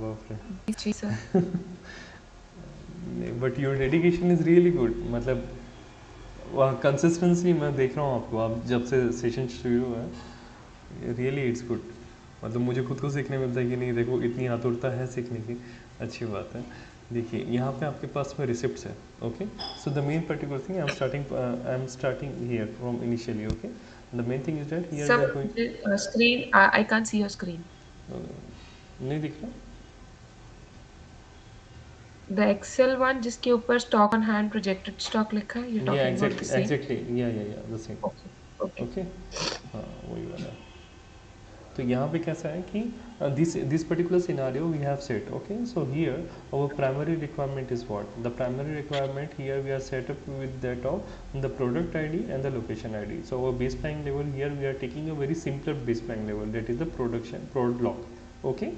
बाप रे. जी sir. But your dedication is really good. मतलब वह कंसिस्टेंसी मैं देख रहा हूँ आपको, आप जब से सेशन शुरू हुआ है, रियली इट्स गुड. मतलब मुझे खुद को सीखने मिलता है कि नहीं देखो इतनी आतुरता है सीखने की, अच्छी बात है. देखिए यहाँ पे आपके पास में रिसिप्ट्स है. Okay, so the main particular thing I am starting here from initially. Okay, the main thing is that here we are Sir, going. the screen, I can't see your screen. नहीं दिख रहा. The Excel one जिसके ऊपर stock on hand projected stock लिखा है, you're या talking about the exactly same? Exactly yeah the same. Okay, okay. Okay, हाँ वही वाला. तो यहाँ पे कैसा है कि this particular scenario we have set. Okay, so here our primary requirement is what? The primary requirement here we are set up with that of the product ID and the location ID. So our baseline level here we are taking a very simpler baseline level, that is the prod lock. Okay,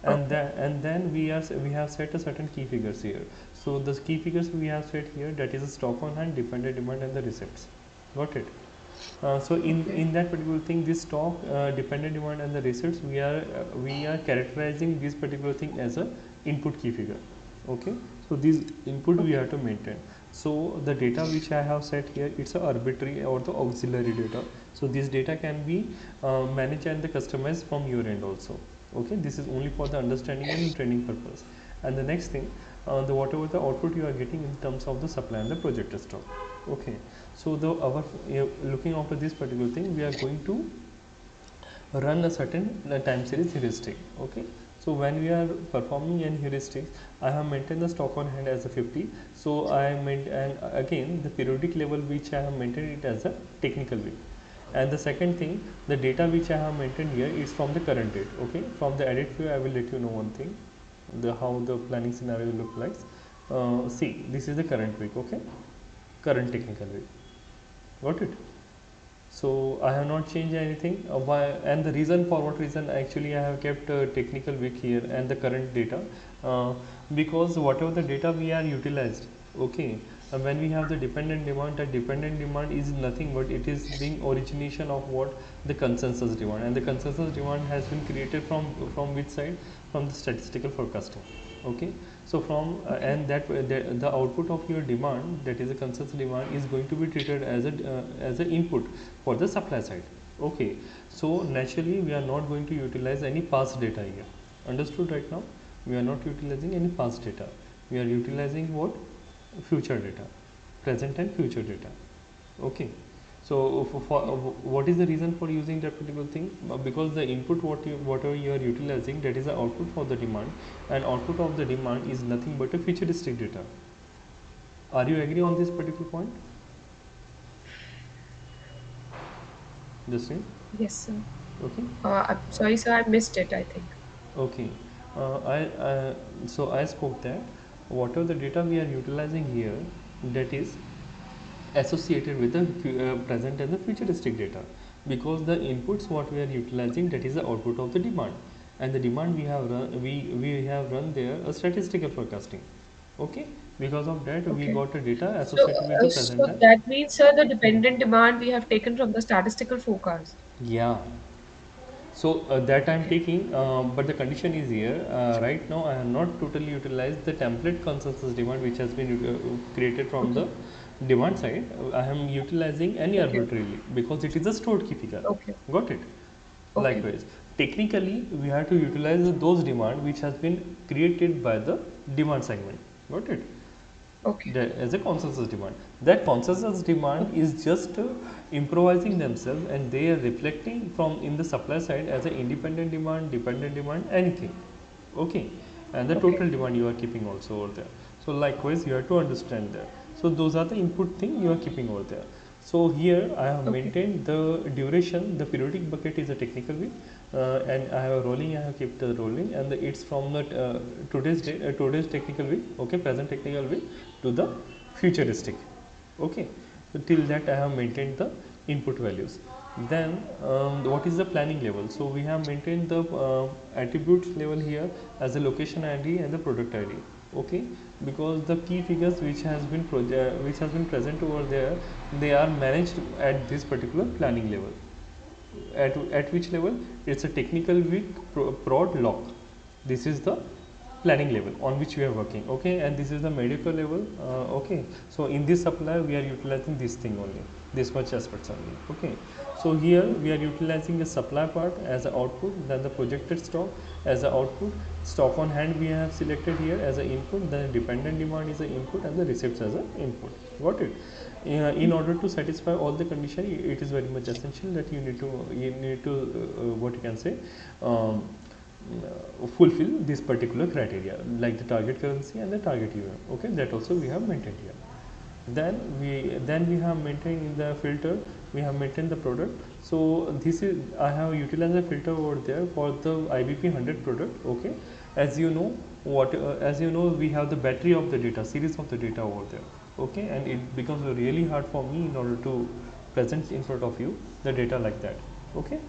Okay. and then we have set a certain key figures here. So the key figures we have set here, that is a stock on hand, dependent demand and the receipts. Got it? So Okay. in that particular thing, this stock, dependent demand and the receipts, we are characterizing this particular thing as a input key figure. Okay, so this input we Okay. have to maintain. So the data which I have set here, it's a arbitrary or the auxiliary data. So this data can be managed and the customized from your end also. Okay, this is only for the understanding and training purpose. And the next thing, the whatever the output you are getting in terms of the supply and the project stock. Okay, so the our looking after this particular thing, we are going to run a certain time series heuristic. Okay, so when we are performing an heuristic, I have maintained the stock on hand as a 50. So I meant, and again the periodic level which I have maintained it as a technical way. And the second thing, the data which I have maintained here is from the current date. Okay, from the edit view I will let you know one thing, the how the planning scenario will look like. See, this is the current week. Okay, current technical week. Got it? So I have not changed anything. Why, and the reason, for what reason actually I have kept technical week here and the current data, uh, because whatever the data we are utilized, okay, and when we have the dependent demand, that dependent demand is nothing but it is being origination of what, the consensus demand, and the consensus demand has been created from which side, from the statistical forecasting. Okay, so from Okay. and that the output of your demand, that is a consensus demand, is going to be treated as an input for the supply side. Okay, so naturally we are not going to utilize any past data here. Understood right now? We are not utilizing any past data. We are utilizing what? Future data, present and future data. Okay, so what is the reason for using that particular thing? Because the input whatever you are utilizing, that is the output for the demand, and output of the demand is nothing but a futuristic data. Are you agree on this particular point? Justin? Yes, sir. Okay. I'm sorry, sir, I missed it, I think. Okay, so I spoke that whatever the data we are utilizing here, that is associated with the present and the futuristic data, because the inputs what we are utilizing, that is the output of the demand, and the demand we have run there a statistical forecasting. Okay, because of that we Okay. got the data So, associated with the present so and. that means, sir, the dependent demand we have taken from the statistical forecast. Yeah, so that I'm Okay. taking, but the condition is here. Right now, I have not totally utilized the template consensus demand which has been created from Okay. the demand side. I am utilizing any Okay. arbitrarily because it is a stored key figure. Okay. Got it? Okay. Likewise, technically, we have to utilize those demand which has been created by the demand segment. Got it? Okay. As a consensus demand. That consensus demand Okay. is just improvising themselves, and they are reflecting from in the supply side as an independent demand, dependent demand, anything. Okay, and the Okay. total demand you are keeping also over there. So likewise, you have to understand that. So those are the input thing you are keeping over there. So here I have Okay. maintained the duration. The periodic bucket is a technical way, and I have a rolling. I have kept the rolling, and it's from the today's technical way. Okay, present technical way to the futuristic. Okay, so till that I have maintained the input values. Then what is the planning level? So we have maintained the attributes level here as a location ID and the product ID. Okay, because the key figures which has been present over there, they are managed at this particular planning level. At which level? It's a technical week prod lock. This is the planning level on which we are working, okay, and this is the medical level, okay. So in this supply we are utilizing this thing only, this much aspects only, okay. So here we are utilizing the supply part as an output, then the projected stock as an output, stock on hand we have selected here as an input, then dependent demand is an input, and the receipts as an input. Got it? In order to satisfy all the condition, it is very much essential that you need to what you can say, fulfill this particular criteria, like the target currency and the target UM. Okay, that also we have maintained here. Then we have maintained in the filter, we have maintained the product. So this is, I have utilized a filter over there for the IBP 100 product. Okay, as you know, we have the battery of the data, series of the data over there. Okay, and it becomes really hard for me in order to present in front of you the data like that. Okay,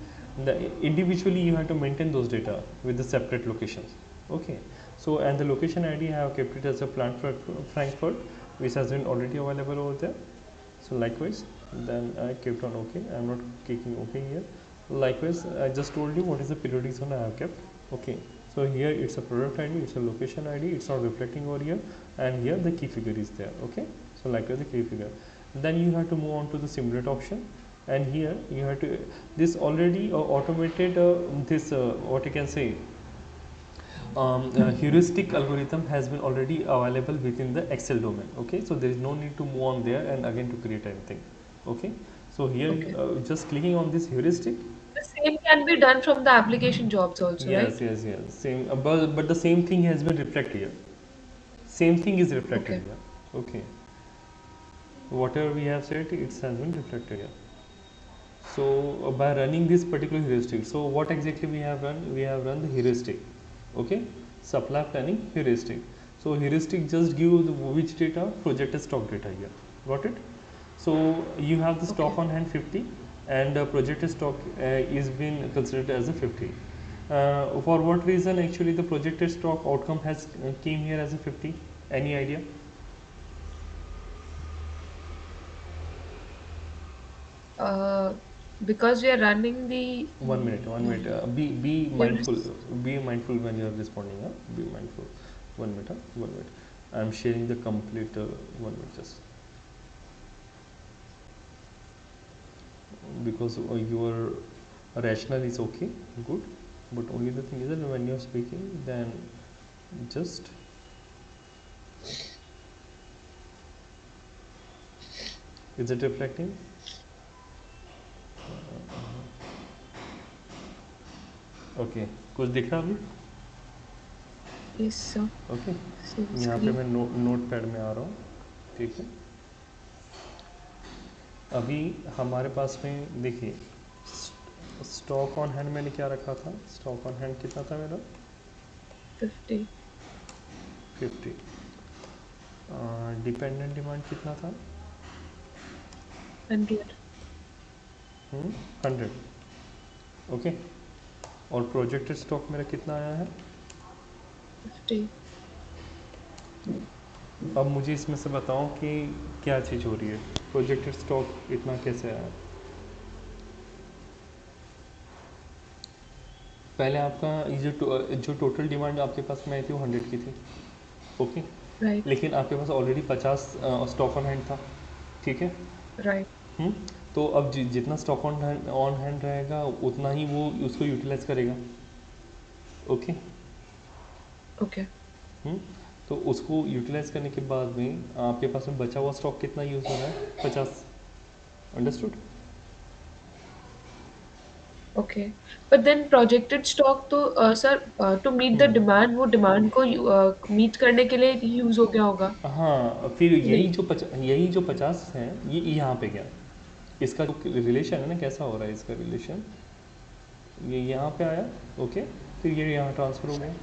individually you have to maintain those data with the separate locations. Okay, so and the location ID I have kept it as a plant Frankfurt, which has been already available over there. So likewise, then I kept on OK. I'm not clicking OK here. Likewise, I just told you what is the periodic zone I have kept. Okay, so here it's a product ID, it's a location ID, it's not reflecting over here, and here the key figure is there. Okay, so likewise the key figure. Then you have to move on to the simulate option, and here you have to, this already automated this what you can say, heuristic algorithm has been already available within the Excel domain. Okay, so there is no need to move on there and again to create anything. Okay, so here Okay. just clicking on this heuristic. The same can be done from the application jobs also, right? Yes, same, but the same thing has been reflected here. Same thing is reflected Okay. here. Okay, whatever we have said, it has been reflected here. So by running this particular heuristic, so what exactly we have run? We have run the heuristic. Okay, supply planning heuristic. So heuristic just give the which data, projected stock data here. Got it? So you have the Okay. stock on hand 50, and projected stock is been considered as a 50. For what reason actually the projected stock outcome has came here as a 50? Any idea? Uh, because we are running the 1 minute, 1 minute. heuris- Be mindful when you are responding. Be mindful. 1 minute, 1 minute. I am sharing the complete 1 minute just because your rationale is okay, good, but only the thing is that when you are speaking, then just is it reflecting? Okay कुछ दिख रहा अभी? Yes, sir. Okay, See the यहाँ पे screen. मैं note pad में आ रहा हूँ, ठीक है। अभी हमारे पास में देखिए स्टॉक ऑन हैंड मैंने क्या रखा था, स्टॉक ऑन हैंड कितना था मेरा? 50. 50। डिपेंडेंट डिमांड कितना था? 100. 100। ओके, और प्रोजेक्टेड स्टॉक मेरा कितना आया है? 50. अब मुझे इसमें से बताओ कि क्या चीज़ हो रही है, प्रोजेक्टेड स्टॉक इतना कैसे आया? पहले आपका ये जो टोटल डिमांड आपके पास में आई थी वो 100 की थी। Okay, Right. लेकिन आपके पास ऑलरेडी 50 स्टॉक ऑन हैंड था, ठीक है। Right. तो अब जितना स्टॉक ऑन हैंड रहेगा उतना ही वो उसको यूटिलाइज करेगा। Okay, Okay. तो उसको यूटिलाइज करने के बाद में आपके पास में बचा हुआ स्टॉक कितना यूज़ हो रहा है? 50। Understood? Okay. But then projected stock तो sir to meet the demand वो demand को meet करने के लिए use हो गया होगा? हाँ, फिर नहीं. यही जो 50 हैं ये यहाँ पे गया। इसका जो रिलेशन है ना, कैसा हो रहा है इसका रिलेशन, ये यहाँ पे आया। ओके, फिर ये यहाँ ट्रांसफ़र हो गया।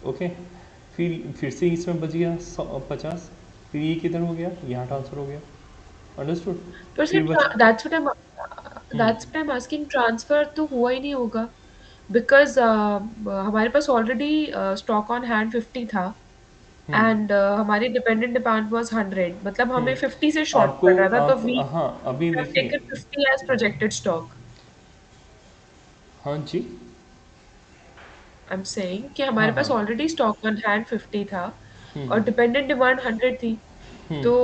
ओके, फिर से इसमें बच गया 50, फिर ये किधर हो गया? यहाँ ट्रांसफ़र हो गया। अंडरस्टूड? But sir, फिर बच that's what I'm asking. Transfer तो हुआ ही नहीं होगा because हमारे पास already stock on hand 50 था and हमारी dependent demand was 100. मतलब हमें 50 से short आपको पड़ रहा था तो आप we हाँ अभी have देखिए, taken 50 as projected stock. हाँ जी, आई एम सेइंग कि हाँ हमारे पास हाँ। ऑलरेडी स्टॉक ऑन हैंड 50 था और हम्म डिपेंडेंट डिमांड 100 थी। हम्म। तो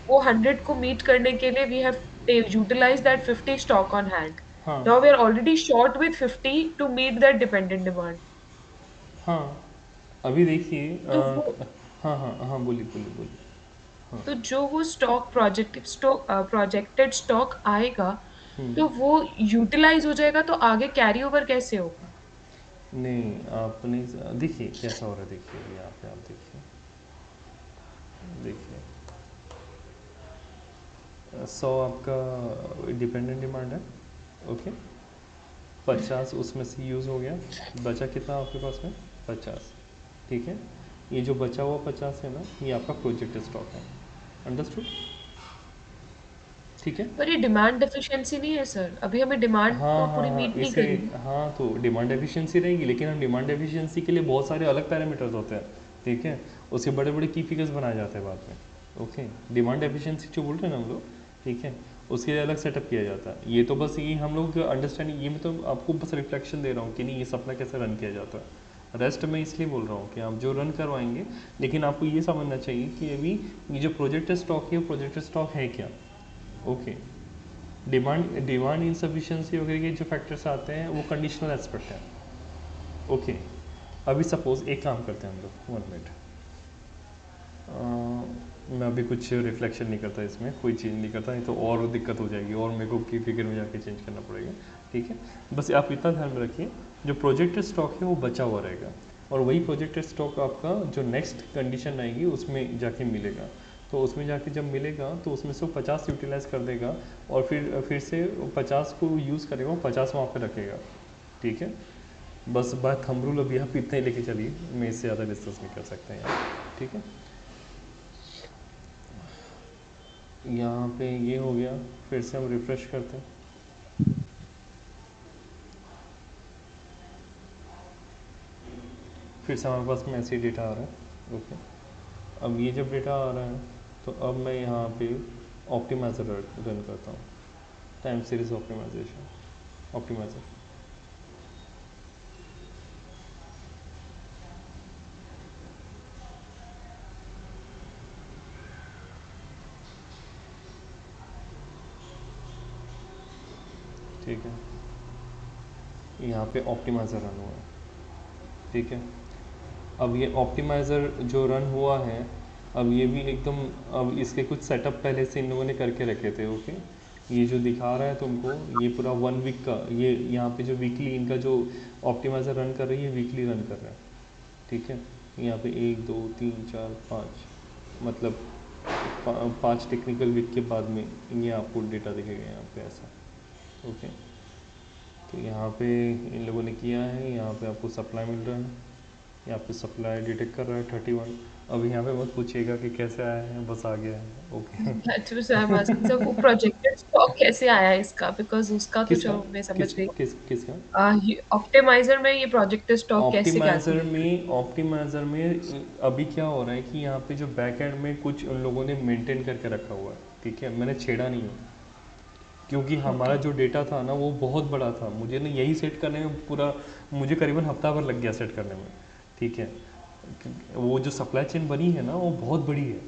वो 100 को मीट करने के लिए we have utilize that 50 stock on hand. हाँ now we are already short with 50 to meet that dependent demand. हाँ। अभी देखिए तो वो हाँ हाँ हाँ, बोलिए बोलिए बोलिए। हाँ। तो जो वो स्टॉक प्रोजेक्टेड स्टॉक आएगा हम्म। तो वो यूटिलाइज हो जाएगा, तो आगे कैरी ओवर कैसे होगा? नहीं, आपने देखिए कैसा हो रहा है, देखिए यहाँ पे आप देखिए, देखिए 100 आपका डिपेंडेंट डिमांड है। ओके, 50 उसमें से यूज़ हो गया, बचा कितना आपके पास में? 50। ठीक है, ये जो बचा हुआ 50 है ना, ये आपका प्रोजेक्ट स्टॉक है। अंडरस्टूड? ठीक है। पर ये डिमांड डेफिशिएंसी नहीं है सर, अभी हमें डिमांड हाँ तो हाँ पूरी हाँ, मीट नहीं इसे, करनी। हाँ तो डिमांड एफिशिएंसी रहेगी, लेकिन हम डिमांड एफिशिएंसी के लिए बहुत सारे अलग पैरामीटर्स होते हैं। ठीक है, उसके बड़े बड़े की फिगर्स बनाए जाते हैं बाद में। ओके, डिमांड एफिशिएंसी जो बोल रहे हैं ना हम लोग, ठीक है, उसके लिए अलग सेटअप किया जाता है। ये तो बस ये हम लोग अंडरस्टैंडिंग, ये मैं तो आपको बस रिफ्लेक्शन दे रहा हूँ कि नहीं ये सपना कैसे रन किया जाता है। रेस्ट मैं इसलिए बोल रहा हूँ कि आप जो रन करवाएंगे, लेकिन आपको ये समझना चाहिए कि अभी ये जो प्रोजेक्ट स्टॉक है, प्रोजेक्ट स्टॉक है क्या। ओके, डिमांड इनसफिशिएंसी वगैरह के जो फैक्टर्स आते हैं वो कंडीशनल एस्पेक्ट है। ओके, अभी सपोज एक काम करते हैं हम लोग, 1 मिनट, मैं अभी कुछ रिफ्लेक्शन नहीं करता, इसमें कोई चेंज नहीं करता, नहीं तो और दिक्कत हो जाएगी और मेरे को की फिगर में जाके चेंज करना पड़ेगा। ठीक है, बस आप इतना ध्यान में रखिए, जो प्रोजेक्टेड स्टॉक है वो बचा हुआ रहेगा, और वही प्रोजेक्टेड स्टॉक आपका जो नेक्स्ट कंडीशन आएगी उसमें जाके मिलेगा। तो उसमें जाके जब मिलेगा तो उसमें से वो 50 यूटिलाइज कर देगा, और फिर से 50 को यूज़ करेगा, 50 वहाँ पे रखेगा। ठीक है, बस बात थंब रूल अभी आप इतना ही लेके चलिए, मैं इससे ज़्यादा डिस्कस नहीं कर सकते हैं यहाँ। ठीक है, यहाँ पे ये हो गया, फिर से हम रिफ़्रेश करते हैं, फिर से हमारे पास में ऐसे ही डेटा आ रहा है। ओके, अब ये जब डेटा आ रहा है तो अब मैं यहाँ पे ऑप्टिमाइज़र रन करता हूँ, टाइम सीरीज ऑप्टिमाइज़र। ठीक है, यहाँ पे ऑप्टिमाइज़र रन हुआ है। ठीक है, अब ये ऑप्टिमाइज़र जो रन हुआ है, अब ये भी एकदम, अब इसके कुछ सेटअप पहले से इन लोगों ने करके रखे थे। ओके, ये जो दिखा रहा है तुमको, ये पूरा 1 वीक का, ये यहाँ पे जो वीकली इनका जो ऑप्टिमाइज़र रन कर रही है, वीकली रन कर रहा है। ठीक है, यहाँ पे 1 2 3 4 5, मतलब 5 टेक्निकल वीक के बाद में ये आपको डेटा दिखेगा यहाँ पे ऐसा। ओके, तो यहाँ पे इन लोगों ने किया है, यहाँ पे आपको सप्लाई मिल रहा है, यहाँ पे सप्लाई डिटेक्ट कर रहा है 31। अब यहाँ पे मत पूछिएगा कि कैसे आया है, बस आ गया है। Okay. That's what I am asking sir, वो प्रोजेक्टेड स्टॉक कैसे आया है इसका, बिकॉज उसका तो किसका? चलो मैं समझ गई। किसका? ऑप्टिमाइजर में ये प्रोजेक्टेड स्टॉक कैसे ऑप्टिमाइज़र कैलकुलेट? में, अभी क्या हो रहा है कि यहाँ पे जो बैक एंड में कुछ उन लोगों ने मेंटेन करके रखा हुआ है। ठीक है, मैंने छेड़ा नहीं है, क्योंकि हमारा ओके। जो डेटा था ना वो बहुत बड़ा था, मुझे ना यही सेट करने में पूरा, मुझे करीबन हफ्ता भर लग गया सेट करने में। ठीक है, वो जो सप्लाई चेन बनी है ना वो बहुत बड़ी है,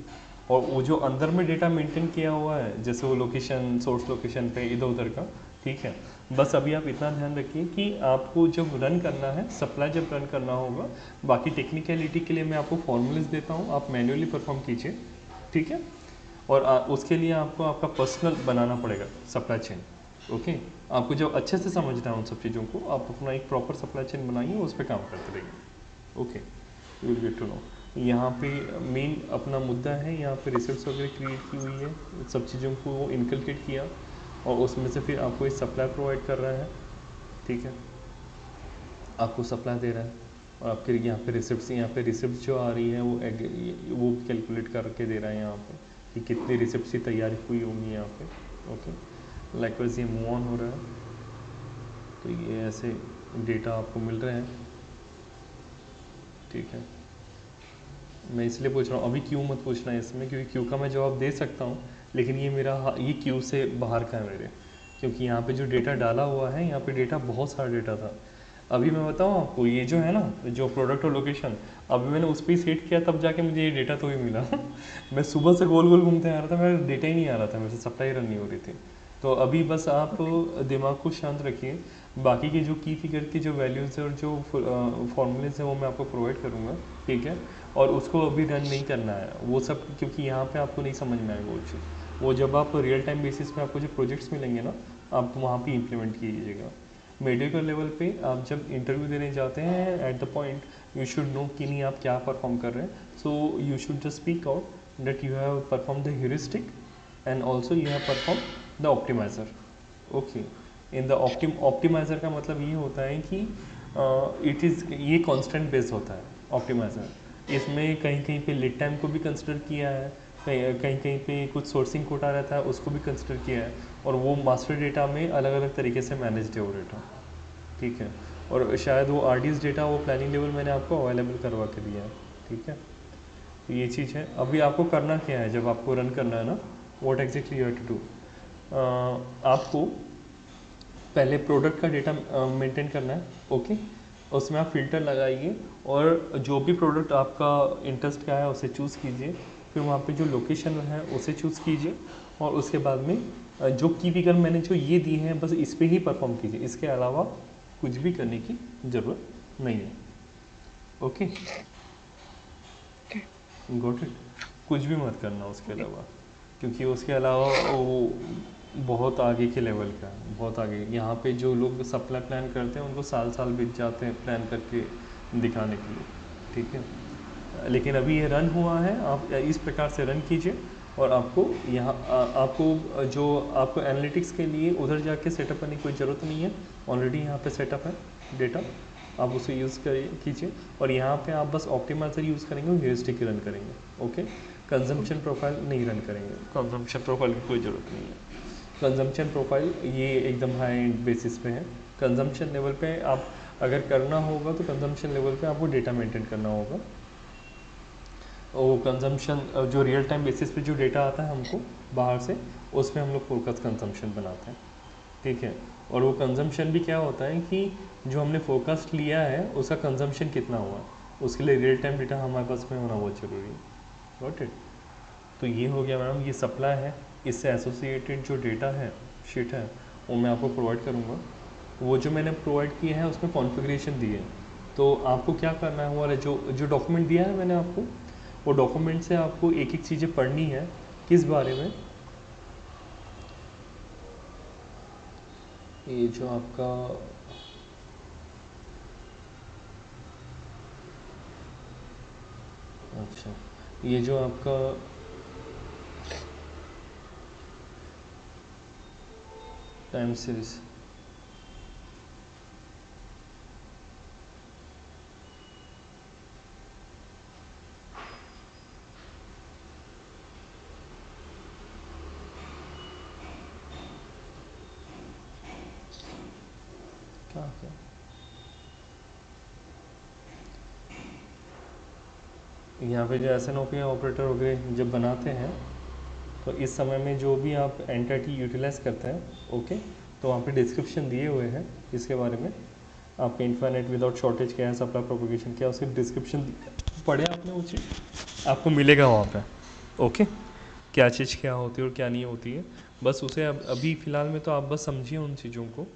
और वो जो अंदर में डेटा मेंटेन किया हुआ है, जैसे वो लोकेशन, सोर्स लोकेशन पे इधर उधर का। ठीक है, बस अभी आप इतना ध्यान रखिए कि आपको जब रन करना है, सप्लाई जब रन करना होगा, बाकी टेक्निकलिटी के लिए मैं आपको फॉर्मूलेस देता हूँ, आप मैन्युअली परफॉर्म कीजिए। ठीक है, और उसके लिए आपको आपका पर्सनल बनाना पड़ेगा सप्लाई चेन। ओके, आपको जब अच्छे से समझना है उन सब चीज़ों को, आप अपना एक प्रॉपर सप्लाई चेन बनाइए, उस पर काम करते रहिए। Okay, you will get to know. यहाँ पे मेन अपना मुद्दा है, यहाँ पे रिसोर्स वगैरह क्रिएट की हुई है, सब चीज़ों को वो इनकलकेट किया, और उसमें से फिर आपको एक सप्लाई प्रोवाइड कर रहा है। ठीक है, आपको सप्लाई दे रहा है, और आपके यहाँ पे रिसिप्ट, जो आ रही है वो कैलकुलेट करके दे रहा है यहाँ पे कि कितनी रिसिप्ट की तैयारी हुई होंगी यहाँ पे। ओके, लाइकवाइज ये मूव ऑन हो रहा है, तो ये ऐसे डेटा आपको मिल रहे हैं। ठीक है, मैं इसलिए पूछ रहा हूँ, अभी क्यों मत पूछना है इसमें, क्योंकि क्यू का मैं जवाब दे सकता हूँ, लेकिन ये क्यू से बाहर का है मेरे, क्योंकि यहाँ पे जो डेटा डाला हुआ है, यहाँ पे डेटा बहुत सारा डेटा था। अभी मैं बताऊँ आपको, ये जो है ना, जो प्रोडक्ट और लोकेशन, अभी मैंने उस पर ही सेट किया तब जाके मुझे ये डेटा तो ही मिला। मैं सुबह से गोल गोल घूमते आ रहा था, मेरा डेटा ही नहीं आ रहा था, मेरे से सप्लाई रन नहीं हो रही थी। तो अभी बस आप ओके। दिमाग को शांत रखिए, बाकी के जो की फिगर की जो वैल्यूज़ है और जो फॉर्मूलेज हैं वो मैं आपको प्रोवाइड करूँगा, ठीक है। और उसको अभी रन नहीं करना है वो सब, क्योंकि यहाँ पे आपको नहीं समझ में आएगा वो चीज़। वो जब आप रियल टाइम बेसिस पे आपको जो प्रोजेक्ट्स मिलेंगे ना, आप वहाँ पे इम्प्लीमेंट कीजिएगा। मेडिकल लेवल पे आप जब इंटरव्यू देने जाते हैं, at the point you should know कि नहीं आप क्या परफॉर्म कर रहे हैं। So you should just speak out that you have perform the heuristic and also you have perform the optimizer. Okay, in the optimizer का मतलब ये होता है कि इट इज़, ये कांस्टेंट बेस्ड होता है ऑप्टिमाइजर। इसमें कहीं कहीं पे लीड टाइम को भी कंसिडर किया है, कहीं कहीं कहीं पे कुछ सोर्सिंग कोटा रहता है उसको भी कंसिडर किया है, और वो मास्टर डेटा में अलग अलग तरीके से मैनेज है वो डेटा, ठीक है। और शायद वो आरडीएस डेटा वो प्लानिंग लेवल मैंने आपको अवेलेबल करवा के दिया है, ठीक है। तो ये चीज़ है। अभी आपको करना क्या है जब आपको रन करना है ना, what exactly you have to do, आपको पहले प्रोडक्ट का डेटा मेंटेन करना है, ओके। उसमें आप फिल्टर लगाइए और जो भी प्रोडक्ट आपका इंटरेस्ट का है उसे चूज़ कीजिए, फिर वहाँ पे जो लोकेशन है उसे चूज़ कीजिए, और उसके बाद में जो की फिगर मैंने जो ये दी है बस इस पे ही परफॉर्म कीजिए, इसके अलावा कुछ भी करने की ज़रूरत नहीं है, ओके। ओके। Got it. कुछ भी मत करना उसके अलावा, क्योंकि उसके अलावा वो बहुत आगे के लेवल का है, बहुत आगे। यहाँ पे जो लोग सप्लाई प्लान करते हैं उनको साल साल बीत जाते हैं प्लान करके दिखाने के लिए, ठीक है। लेकिन अभी ये रन हुआ है, आप इस प्रकार से रन कीजिए, और आपको यहाँ आपको जो आपको एनालिटिक्स के लिए उधर जाके सेटअप करने की कोई ज़रूरत नहीं है, ऑलरेडी यहाँ पे सेटअप है डेटा, आप उसे यूज़ करिए कीजिए। और यहाँ पे आप बस ऑप्टिमाइजर यूज़ करेंगे और ह्यूरिस्टिक रन करेंगे, ओके। कंजम्पशन प्रोफाइल नहीं रन करेंगे, कंजम्पशन प्रोफाइल की कोई ज़रूरत नहीं है। कंजम्पशन प्रोफाइल ये एकदम हाई एंड बेसिस पे है। कंजम्पशन लेवल पे आप अगर करना होगा तो कंजम्पशन लेवल पे आपको डेटा मेंटेन करना होगा। वो कंजम्पशन जो रियल टाइम बेसिस पे जो डेटा आता है हमको बाहर से, उस पर हम लोग फोकस कंजम्पशन बनाते हैं, ठीक है। और वो कंजम्पशन भी क्या होता है कि जो हमने फोकस्ट लिया है उसका कंजम्पशन कितना हुआ है, उसके लिए रियल टाइम डेटा हमारे पास में होना बहुत ज़रूरी है, गॉट इट। तो ये हो गया मैडम, ये सप्लाई है, इससे एसोसिएटेड जो डेटा है, शीट है, वो मैं आपको प्रोवाइड करूँगा। वो जो मैंने प्रोवाइड किए हैं उसमें कॉन्फ़िगरेशन दी है, तो आपको क्या करना है, वो जो जो डॉक्यूमेंट दिया है मैंने आपको, वो डॉक्यूमेंट से आपको एक एक चीज़ें पढ़नी है। किस बारे में, ये जो आपका, अच्छा, ये जो आपका टाइम सीरीज, क्या क्या यहाँ पे जो S N O P operator वगैरह जब बनाते हैं, तो इस समय में जो भी आप एंटिटी यूटिलाइज करते हैं, ओके, तो वहाँ पे डिस्क्रिप्शन दिए हुए हैं इसके बारे में। आपके इन्फाइनाइट विदाउट शॉर्टेज क्या है, सप्लाई प्रोपोगेशन क्या है, उसकी डिस्क्रिप्शन पढ़े आपने वो चीज़, आपको मिलेगा वहाँ पे, ओके। क्या चीज़ क्या होती है और क्या नहीं होती है, बस उसे अब अभी फ़िलहाल में तो आप बस समझिए उन चीज़ों को,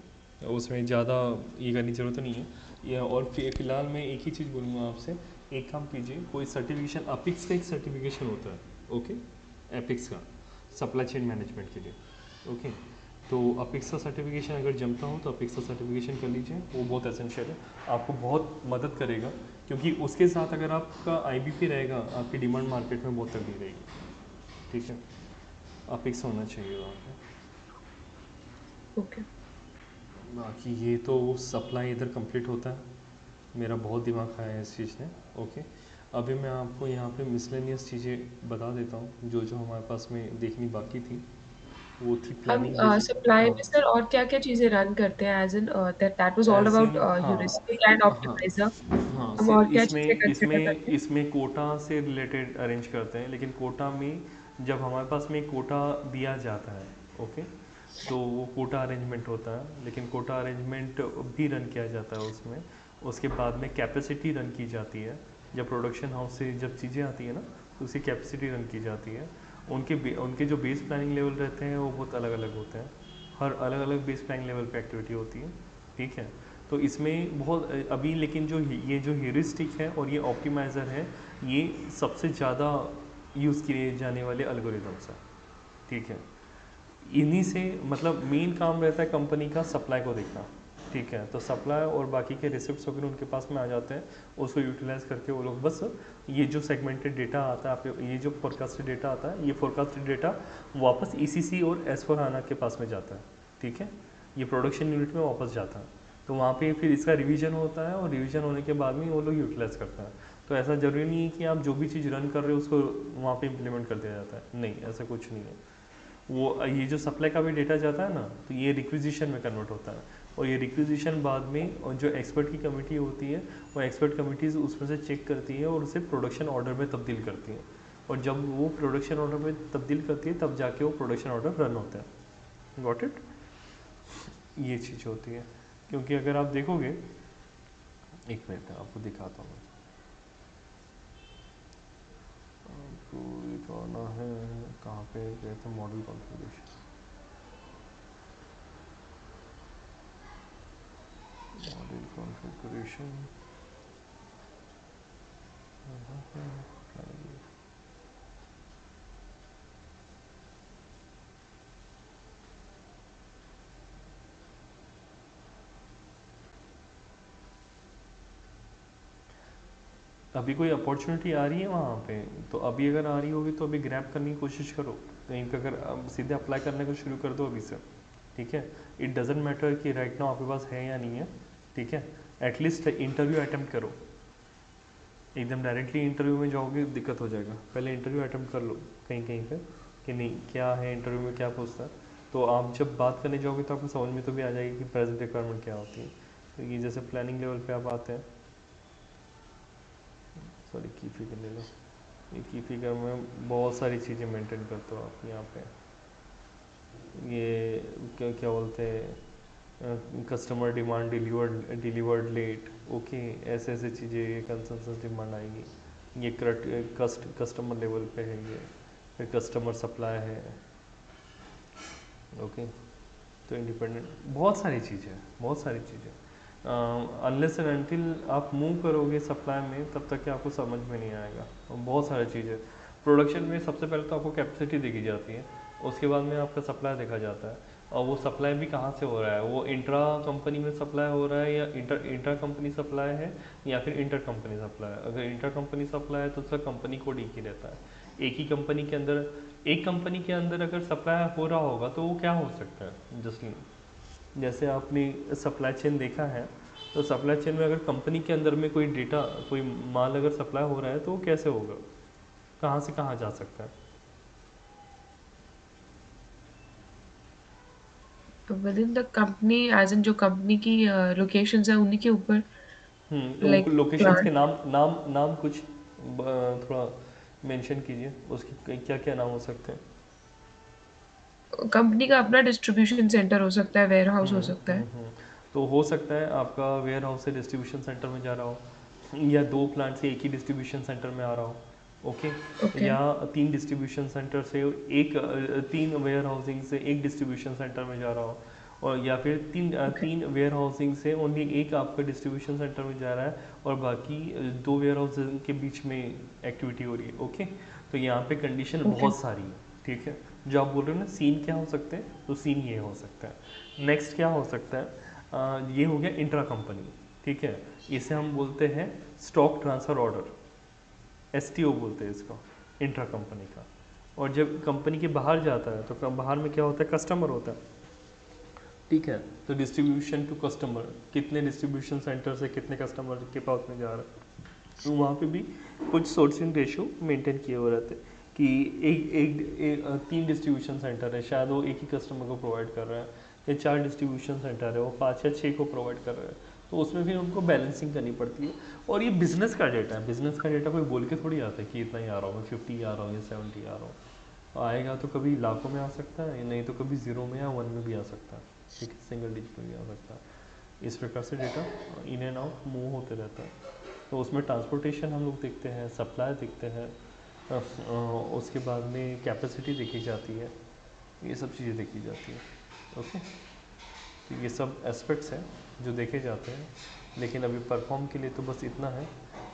उसमें ज़्यादा ये करने की ज़रूरत नहीं है। या और फ़िलहाल मैं एक ही चीज़ बोलूँगा आपसे, एक काम कीजिए, कोई सर्टिफिकेशन, अपिक्स का एक सर्टिफिकेशन होता है, ओके, एपिक्स का, सप्लाई चेन मैनेजमेंट के लिए, ओके। तो अपिक्स का सर्टिफिकेशन अगर जमता हो तो अपिक्स का सर्टिफिकेशन कर लीजिए, वो बहुत एसेंशियल है, आपको बहुत मदद करेगा, क्योंकि उसके साथ अगर आपका आईबीपी रहेगा आपकी डिमांड मार्केट में बहुत तगड़ी रहेगी, ठीक है। अपिक्स होना चाहिए वहाँ पे। ओके। बाकी ये तो सप्लाई इधर कंप्लीट होता है, मेरा बहुत दिमाग खाया है इस चीज़ ने, ओके। अभी मैं आपको यहाँ पे मिसलेनियस चीज़ें बता देता हूँ जो जो हमारे पास में देखनी बाकी थी, वो थी हम प्लानिंग बेस। सप्लाई हाँ, में सर और क्या-क्या चीज़ें रन करते हैं as in that that was all as about in, हाँ, ह्यूरिस्टिक एंड हाँ, ऑप्टिमाइज़र। हाँ, हम और क्या चीज़ें इसमें कंसिडर इसमें करते हैं? इसमें कोटा से रिलेटेड अरेंज करते हैं, लेकिन कोटा में जब हमारे पास में कोटा दिया जाता है, ओके, तो वो कोटा अरेंजमेंट होता है, लेकिन कोटा अरेंजमेंट भी रन किया जाता है उसमें। उसके बाद में कैपेसिटी रन की जाती है। जब प्रोडक्शन हाउस से जब चीज़ें आती है ना, तो उसकी कैपेसिटी रन की जाती है। उनके जो बेस प्लानिंग लेवल रहते हैं वो बहुत अलग अलग होते हैं। हर अलग अलग बेस प्लानिंग लेवल पे एक्टिविटी होती है, ठीक है। तो इसमें बहुत अभी, लेकिन जो ये जो ह्यूरिस्टिक है और ये ऑप्टिमाइज़र है, ये सबसे ज़्यादा यूज़ किए जाने वाले एल्गोरिदम्स हैं, ठीक है। इन्हीं से मतलब मेन काम रहता है कंपनी का सप्लाई को देखना, ठीक है। तो सप्लाई और बाकी के रिसिप्ट्स वगैरह उनके पास में आ जाते हैं, उसको यूटिलाइज करके वो लोग बस ये जो सेगमेंटेड डेटा आता है आपके, ये जो फोरकास्टेड डेटा आता है, ये फोरकास्टेड डेटा वापस ईसीसी और एस4HANA के पास में जाता है, ठीक है। ये प्रोडक्शन यूनिट में वापस जाता है, तो वहाँ पे फिर इसका रिवीजन होता है, और रिवीजन होने के बाद में वो लोग यूटिलाइज करते हैं। तो ऐसा ज़रूरी नहीं है कि आप जो भी चीज़ रन कर रहे हो उसको वहाँ पे इम्प्लीमेंट कर दिया जाता है, नहीं, ऐसा कुछ नहीं है। वो ये जो सप्लाई का भी डेटा जाता है ना, तो ये रिक्विजिशन में कन्वर्ट होता है, और ये रिक्विजिशन बाद में, और जो एक्सपर्ट की कमेटी होती है, वो एक्सपर्ट कमिटीज़ उसमें से चेक करती है और उसे प्रोडक्शन ऑर्डर में तब्दील करती है। और जब वो प्रोडक्शन ऑर्डर में तब्दील करती है, तब जाके वो प्रोडक्शन ऑर्डर रन होता है। Got it? ये चीज़ होती है। क्योंकि अगर आप देखोगे, एक मिनट आपको दिखाता हूँ, आपको दिखाना है कहाँ पे गए थे, मॉडल कॉन्फ़िगरेशन, मॉडल कॉन्फ़िगरेशन, अभी कोई अपॉर्चुनिटी आ रही है वहाँ पे, तो अभी अगर आ रही होगी तो अभी ग्रैब करने की कोशिश करो, कहीं पे अगर सीधे अप्लाई करने को शुरू कर दो अभी से, ठीक है। इट डजेंट मैटर कि राइट नाउ आपके पास है या नहीं है, ठीक है। एटलीस्ट इंटरव्यू अटेम्प्ट करो। एकदम डायरेक्टली इंटरव्यू में जाओगे दिक्कत हो जाएगा, पहले इंटरव्यू अटेम्प्ट कर लो कहीं कहीं पे, कि नहीं क्या है इंटरव्यू में, क्या पूछता है। तो आप जब बात करने जाओगे तो आपको समझ में तो भी आ जाएगी कि प्रेजेंट रिक्वायरमेंट क्या होती है। तो ये जैसे प्लानिंग लेवल पे आप आते हैं, सॉरी की फिगर ले लो, ये की फिगर में बहुत सारी चीज़ें मेंटेन करते हो आप यहाँ पे। ये क्या क्या बोलते हैं, customer demand delivered late, okay, ऐसे ऐसे चीज़ें, ये कंसेंसस डिमांड आएगी, ये कस्टमर लेवल पे है ये, फिर कस्टमर सप्लाई है, ओके। तो इंडिपेंडेंट बहुत सारी चीज़ें, बहुत सारी चीज़ें, अनलेस एंड अनटिल आप मूव करोगे सप्लाई में, तब तक कि आपको समझ में नहीं आएगा। बहुत सारी चीज़ें प्रोडक्शन में, सबसे पहले तो आपको कैपेसिटी देखी जाती है, उसके बाद में आपका सप्लाई देखा जाता है। और वो सप्लाई भी कहाँ से हो रहा है, वो इंट्रा कंपनी में सप्लाई हो रहा है, या इंटर कंपनी सप्लाई है, या फिर इंटर कंपनी सप्लाई है। अगर इंटर कंपनी सप्लाई है तो उसका कंपनी कोड एक ही रहता है। एक ही कंपनी के अंदर, एक कंपनी के अंदर अगर सप्लाई हो रहा होगा तो वो क्या हो सकता है, जस्ट जैसे आपने सप्लाई चेन देखा है, तो सप्लाई चेन में अगर कंपनी के अंदर में कोई डेटा, कोई माल अगर सप्लाई हो रहा है तो वो कैसे होगा, कहाँ से कहाँ जा सकता है। Within the company, as in जो कंपनी की लोकेशंस है उन्हीं के ऊपर, तो लाइक लोकेशंस के प्लांट, नाम नाम नाम कुछ थोड़ा मेंशन कीजिए, उसके क्या क्या नाम हो सकते हैं। कंपनी का अपना डिस्ट्रीब्यूशन सेंटर हो सकता है, वेयर हाउस हो सकता है। हम्म। तो हो सकता है आपका वेयर हाउस से डिस्ट्रीब्यूशन सेंटर में जा रहा हो, या दो प्लांट से एक ही डिस्ट्रीब्यूशन सेंटर में आ रहा हो, ओके। ओके। या तीन डिस्ट्रीब्यूशन सेंटर से एक, तीन वेयर हाउसिंग से एक डिस्ट्रीब्यूशन सेंटर में जा रहा हो, और या फिर ओके। तीन वेयर हाउसिंग से ओनली एक आपका डिस्ट्रीब्यूशन सेंटर में जा रहा है, और बाकी दो वेयर हाउसिंग के बीच में एक्टिविटी हो रही है, ओके। तो यहाँ पे कंडीशन ओके। बहुत सारी है, ठीक है। जो आप बोल रहे हो ना सीन क्या हो सकते हैं, तो सीन ये हो सकता है। नेक्स्ट क्या हो सकता है, ये हो गया इंट्रा कंपनी, ठीक है। इसे हम बोलते हैं स्टॉक ट्रांसफ़र ऑर्डर, एसटीओ बोलते हैं इसको, इंट्रा कंपनी का। और जब कंपनी के बाहर जाता है तो बाहर में क्या होता है, कस्टमर होता है, ठीक है। तो डिस्ट्रीब्यूशन टू कस्टमर, कितने डिस्ट्रीब्यूशन सेंटर से कितने कस्टमर के पास में जा रहा है, तो वहाँ पे भी कुछ सोर्सिंग रेशियो मेंटेन किए हुए रहते हैं, कि तीन डिस्ट्रीब्यूशन सेंटर है, शायद वो एक ही कस्टमर को प्रोवाइड कर रहा है, या चार डिस्ट्रीब्यूशन सेंटर है वो पाँच या छः को प्रोवाइड कर रहा है। तो उसमें भी उनको बैलेंसिंग करनी पड़ती है। और ये बिजनेस का डेटा है, बिजनेस का डेटा कोई बोल के थोड़ी आता है कि इतना ही आ रहा हूँ, मैं 50 आ रहा हूँ या 70 आ रहा हूँ। आएगा तो कभी लाखों में आ सकता है, नहीं तो कभी ज़ीरो में या वन में भी आ सकता है, ठीक है, सिंगल डिजिट में भी आ सकता है। इस प्रकार से data in and out move होते रहता है। तो उसमें ट्रांसपोर्टेशन हम लोग देखते हैं, सप्लाई देखते हैं, उसके बाद में कैपेसिटी देखी जाती है, ये सब चीज़ें देखी जाती है। ओके, तो ये सब एस्पेक्ट्स हैं जो देखे जाते हैं, लेकिन अभी परफॉर्म के लिए तो बस इतना है।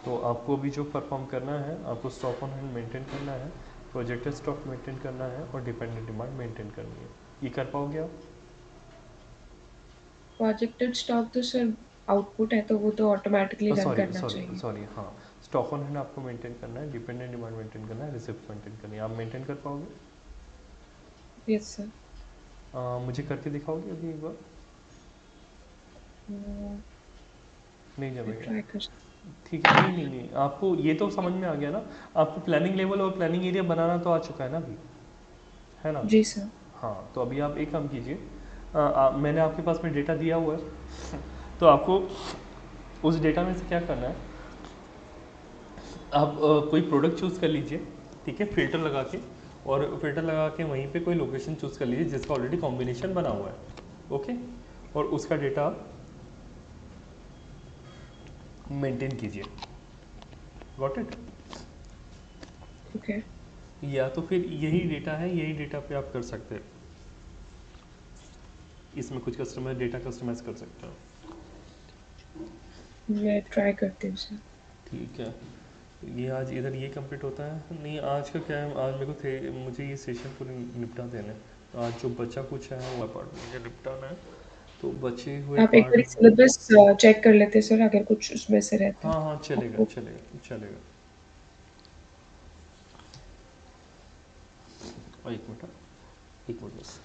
तो आपको भी जो परफॉर्म करना है, आपको स्टॉक ऑन हैंड मेंटेन करना है, प्रोजेक्टेड स्टॉक मेंटेन करना है और डिपेंडेंट डिमांड मेंटेन करनी है। ये कर पाओगे आप? प्रोजेक्टेड स्टॉक तो सर आउटपुट है, तो वो तो ऑटोमेटिकली रन सॉरी करना सॉरी चाहिए। सॉरी, हाँ, स्टॉक ऑन हैंड आपको मेंटेन करना है, डिपेंडेंट डिमांड मेंटेन करना है, रिसिप्ट मेंटेन करनी है। आप मेंटेन कर पाओगे? Yes sir. मुझे करके दिखाओगे अभी एक बार? नहीं जमेगा? ट्राई कर। ठीक है, नहीं नहीं नहीं, आपको ये तो समझ में आ गया ना, आपको प्लानिंग लेवल और प्लानिंग एरिया बनाना तो आ चुका है ना अभी, है ना? जी सर। हाँ, तो अभी आप एक काम कीजिए, मैंने आपके पास में डेटा दिया हुआ है, तो आपको उस डेटा में से क्या करना है, आप कोई प्रोडक्ट चूज़ कर लीजिए, ठीक है, फिल्टर लगा के, और फिल्टर लगा के वहीं पे कोई लोकेशन चूज़ कर लीजिए जिसका ऑलरेडी कॉम्बिनेशन बना हुआ है। ओके, और उसका डेटा मेंटेन कीजिए। Got it? ओके। या तो फिर यही डेटा है, यही डेटा पे आप कर सकते हैं, इसमें कुछ कस्टमर डेटा कस्टमाइज कर सकते हो। मैं ट्राई करती हूँ सर। ठीक है, ये आज इधर ये कंप्लीट होता है। नहीं, आज का क्या है, आज मेरे को थे, मुझे ये सेशन पूरे निपटा देना है, तो आज जो बचा कुछ है वो पार्ट मुझे निपटाना है, तो बचे हुए आप एक पार्ट। बार सिलेबस चेक कर लेते सर, अगर कुछ उसमें से रहता हाँ हाँ, चलेगा आपको। चलेगा चलेगा। और एक मिनट, एक मिनट बस।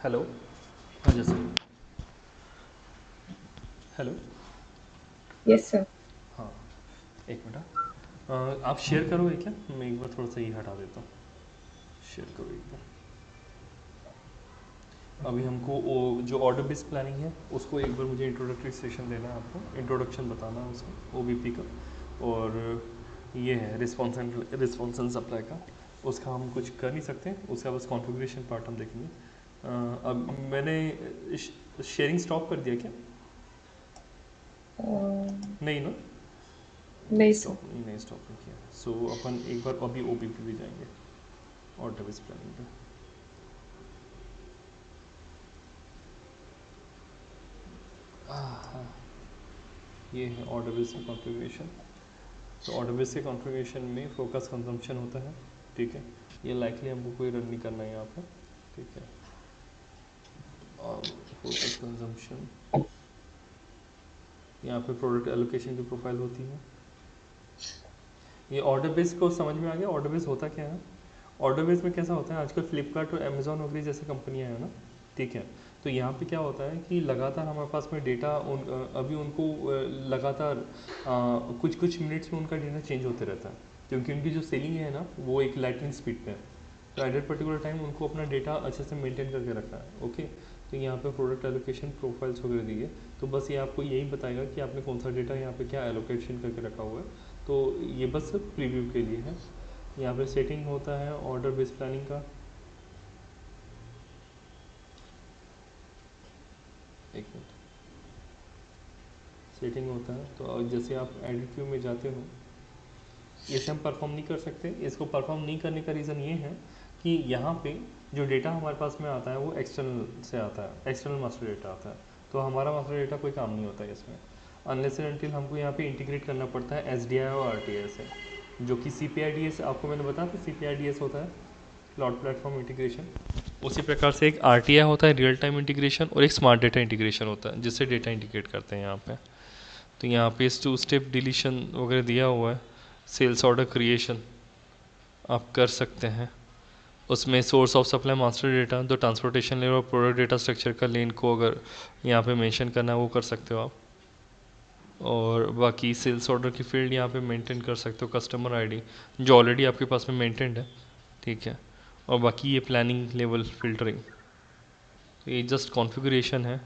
हेलो, हाँ जी सर, हेलो, यस सर। हाँ, एक मिनट, आप शेयर करोगे क्या? मैं एक बार थोड़ा सा ये हटा देता हूँ, शेयर करो एक बार। अभी हमको वो जो ऑर्डर बेस्ड प्लानिंग है उसको एक बार मुझे इंट्रोडक्टरी सेशन देना है, आपको इंट्रोडक्शन बताना है उसका, ओबीपी का, और ये है रिस्पॉन्स एंड सप्लाई का, उसका हम कुछ कर नहीं सकते, उसका बस कॉन्फ़िगरेशन पार्ट हम देखेंगे। अब मैंने शेयरिंग स्टॉप कर दिया क्या? नहीं ना? नहीं सर। स्टॉप नहीं, स्टॉप नहीं किया। सो अपन एक बार अभी ओबीपी भी जाएंगे, ऑर्डर बेस्ड प्लानिंग पे। हाँ, ये है ऑर्डर बेस्ड कॉन्फ़िगरेशन। तो ऑर्डर बेस के कॉन्फ़िगरेशन में फोकस कंजम्पशन होता है, ठीक है, ये लाइकली हमको कोई रन नहीं करना है यहाँ पर, ठीक है, और फोकस कंजम्पशन, यहाँ पे प्रोडक्ट एलोकेशन की प्रोफाइल होती है। ये ऑर्डर बेस को समझ में आ गया, ऑर्डर बेस होता क्या है? ऑर्डर बेस में कैसा होता है, आजकल फ्लिपकार्ट और अमेजोन वगैरह जैसे कंपनियां हैं ना, ठीक है, तो यहाँ पे क्या होता है कि लगातार हमारे पास में डेटा अभी उनको लगातार कुछ कुछ मिनट्स में उनका डेटा चेंज होते रहता है, क्योंकि उनकी जो सेलिंग है ना वो एक लाइटनिंग स्पीड पे है, तो एट दैट पर्टिकुलर टाइम उनको अपना डेटा अच्छे से मेंटेन करके रखना है। ओके, तो यहाँ पे प्रोडक्ट एलोकेशन प्रोफाइल्स वगैरह दी है, तो बस ये आपको यही बताएगा कि आपने कौन सा डेटा यहाँ पे क्या एलोकेशन करके रखा हुआ है, तो ये बस प्रीव्यू के लिए है। यहाँ पे सेटिंग होता है ऑर्डर बेस्ड प्लानिंग का, एक मिनट, सेटिंग होता है, तो जैसे आप एडिट व्यू में जाते हो, इसे हम परफॉर्म नहीं कर सकते, इसको परफॉर्म नहीं करने का रीज़न ये है कि यहाँ पे जो डेटा हमारे पास में आता है वो एक्सटर्नल से आता है, एक्सटर्नल मास्टर डेटा आता है, तो हमारा मास्टर डेटा कोई काम नहीं होता है इसमें, अनलेस एंड अनटिल हमको यहाँ पे इंटीग्रेट करना पड़ता है एसडीआई और आरटीआई से, जो कि सीपीआईडीएस आपको मैंने बताया था, सीपीआईडीएस होता है क्लाउड प्लेटफॉर्म इंटीग्रेशन, उसी प्रकार से एक आरटीआई होता है रियल टाइम इंटीग्रेशन, और एक स्मार्ट डेटा इंटीग्रेशन होता है जिससे डेटा इंटीग्रेट करते हैं यहाँ पे। तो यहाँ पे इस टू स्टेप डिलीशन वगैरह दिया हुआ है, सेल्स ऑर्डर क्रिएशन आप कर सकते हैं। उसमें source of supply master data, तो ट्रांसपोर्टेशन लेवल और प्रोडक्ट डेटा स्ट्रक्चर का लेन को अगर यहाँ पे मेंशन करना है वो कर सकते हो आप। और बाकी सेल्स ऑर्डर की फील्ड यहाँ पे मेंटेन कर सकते हो, कस्टमर आईडी जो ऑलरेडी आपके पास में मेंटेन्ड है, ठीक है। और बाकी ये प्लानिंग लेवल फिल्टरिंग, तो ये जस्ट कॉन्फ़िगरेशन है।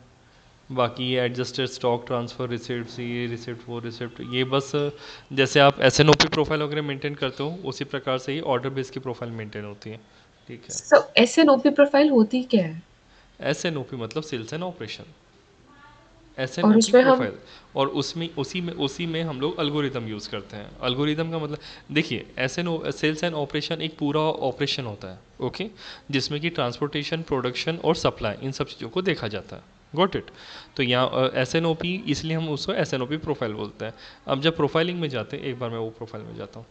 बाकी ये एडजस्टेड स्टॉक ट्रांसफ़र रिसिप्ट, ये रिसिप्ट वो रिसिप्ट, ये बस जैसे आप एस प्रोफाइल वगैरह मेंटेन करते हो उसी प्रकार से ही ऑर्डर बेस की प्रोफाइल मेंटेन होती है, ठीक है। सो SNOP प्रोफाइल होती क्या है? एस मतलब सेल्स एंड ऑपरेशन, और SNOP उसमें हम प्रोफाइल। और उसमें उसी में हम लोग अल्गोरिदम यूज़ करते हैं। अल्गोरिदम का मतलब देखिए, सेल्स एंड ऑपरेशन एक पूरा ऑपरेशन होता है, ओके, जिसमें कि ट्रांसपोर्टेशन, प्रोडक्शन और सप्लाई, इन सब चीज़ों को देखा जाता है। Got it. तो यहाँ SNOP, इसलिए हम उसको SNOP प्रोफाइल बोलते हैं। अब जब प्रोफाइलिंग में जाते हैं, एक बार मैं वो प्रोफाइल में जाता हूँ,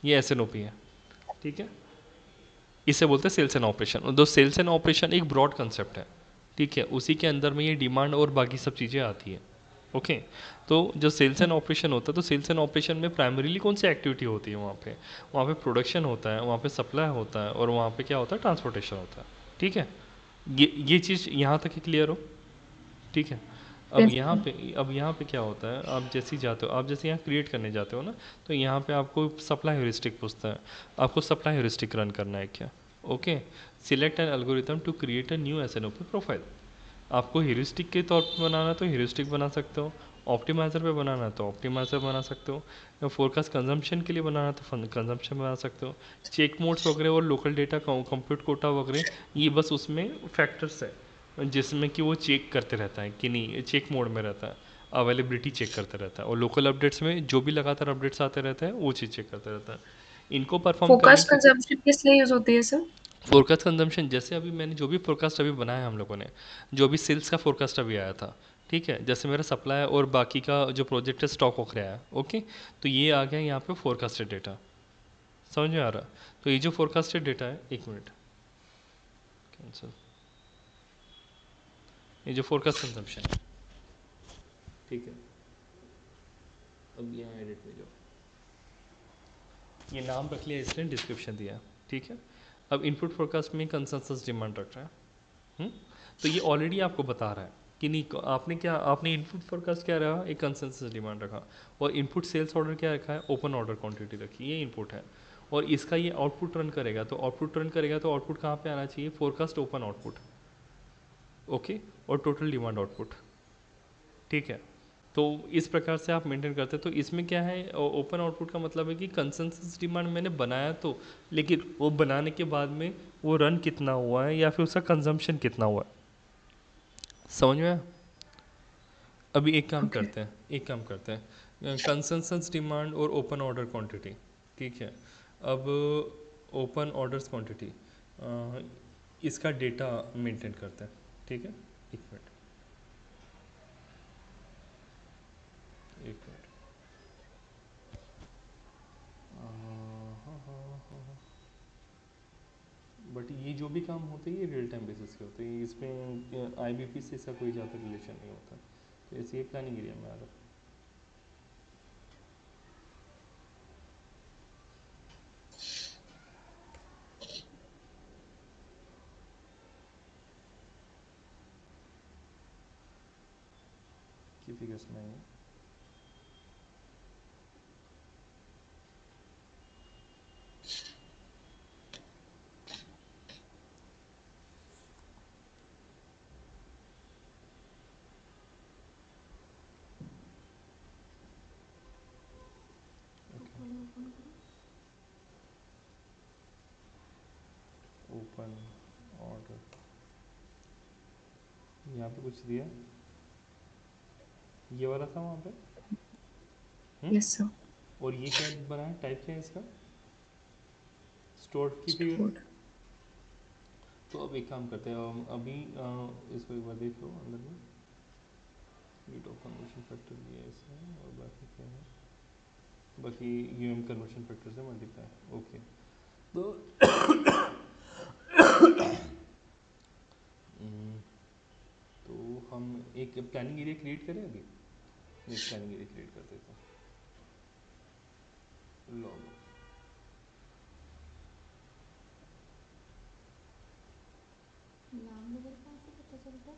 ये SNOP है, ठीक है। इसे बोलते हैं सेल्स एंड ऑपरेशन। दो सेल्स एंड ऑपरेशन एक ब्रॉड कंसेप्ट है, ठीक है, उसी के अंदर में ये डिमांड और बाकी सब चीज़ें आती है, ओके। तो जो सेल्स एंड ऑपरेशन होता है, तो सेल्स एंड ऑपरेशन में प्राइमरीली कौन सी एक्टिविटी होती है वहाँ पे प्रोडक्शन होता है, वहाँ पे सप्लाई होता है, और वहाँ पे क्या होता है, ट्रांसपोर्टेशन होता है, ठीक है। ये चीज़ यहाँ तक ही क्लियर हो, ठीक है। अब यहाँ जैसे पे अब यहाँ पे क्या होता है, आप जैसे ही जाते हो, आप जैसे यहाँ क्रिएट करने जाते हो ना, तो यहाँ पे आपको सप्लाई ह्यूरिस्टिक पूछता है, आपको सप्लाई ह्यूरिस्टिक रन करना है क्या, okay. Select an algorithm to create a new SNOP profile. आपको ह्यूरिस्टिक के तौर पर बनाना है तो ह्यूरिस्टिक बना सकते हो, ऑप्टिमाइज़र पे बनाना है तो ऑप्टिमाइज़र बना सकते हो, या फोरकास्ट कंजम्पशन के लिए बनाना है तो कंजम्पशन बना सकते हो। चेक मोड्स वगैरह और लोकल डेटा कंप्यूट कोटा वगैरह, ये बस उसमें फैक्टर्स है जिसमें कि वो चेक करते रहता है कि नहीं, चेक मोड में रहता है, अवेलेबिलिटी चेक करते रहता है, और लोकल अपडेट्स में जो भी लगातार अपडेट्स आते रहते हैं वो चीज़ चेक करते रहता है। इनको परफॉर्म करने फोकस के कंजम्पशन किस लिए यूज होती है सर? फोरकास्ट कंजम्पशन, जैसे अभी मैंने जो भी फोरकास्ट अभी बनाया हम लोगों ने, जो भी सेल्स का फोरकास्ट अभी आया था, ठीक है, जैसे मेरा सप्लाई और बाकी का जो प्रोजेक्ट है स्टॉक हो गया है, ओके। तो ये आ गया यहाँ पे फोरकास्टेड डेटा, समझ में आ रहा। तो ये जो फोरकास्टेड डेटा है, एक मिनट, कैंसिल, ये जो फोरकास्ट कंजम्पशन है, ठीक है। अब यहाँ एडिट में जाओ, ये नाम रख लिया इसने, डिस्क्रिप्शन दिया, ठीक है। अब इनपुट फोरकास्ट में कंसेंसस डिमांड रख रहा है, हम्म? तो ये ऑलरेडी आपको बता रहा है कि नहीं, आपने इनपुट फोरकास्ट क्या रहा, एक कंसेंसस डिमांड रखा, और इनपुट सेल्स ऑर्डर क्या रखा है, ओपन ऑर्डर क्वांटिटी रखी, ये इनपुट है। और इसका ये आउटपुट रन करेगा, तो आउटपुट कहाँ पे आना चाहिए, फोरकास्ट ओपन आउटपुट, ओके, और टोटल डिमांड आउटपुट, ठीक है। तो इस प्रकार से आप मेंटेन करते हैं। तो इसमें क्या है, ओपन आउटपुट का मतलब है कि कंसेंसस डिमांड मैंने बनाया तो, लेकिन वो बनाने के बाद में वो रन कितना हुआ है या फिर उसका कंजम्पशन कितना हुआ है, समझ में आया? अभी ओके। एक काम करते हैं, कंसेंसस डिमांड और ओपन ऑर्डर क्वांटिटी, ठीक है। अब ओपन ऑर्डर्स क्वांटिटी, इसका डेटा मेंटेन करते हैं, ठीक है। एक मिनट, एक मिनट, बट ये जो भी काम होते हैं ये रियल टाइम बेसिस के होते हैं, इसमें IBP से इसका कोई ज़्यादा रिलेशन नहीं होता। तो ऐसे ये प्लानिंग एरिया में आ रहा है। की फिगर्स में आएंगे। ओपन ऑर्डर, यहाँ पे कुछ दिया, ये वाला था वहाँ पे, हम्म? Yes sir. और ये क्या बना है, टाइप क्या है इसका, स्टोर्ड की फिगर है। स्टोर्ड। तो अब एक काम करते हैं, अभी इसको एक बार देख लो अंदर में, यूट ऑफ कन्वर्शन फैक्टर दिया है इसमें, और बाकी क्या है, बाकी कन्वर्शन फैक्टर से मल्टीप्लाई, ओके। तो हम्म, तो हम एक प्लानिंग एरिया क्रिएट करें अभी, एक प्लानिंग एरिया क्रिएट कर देते हैं। लॉग नाम वगैरह कहाँ से पता चलता है?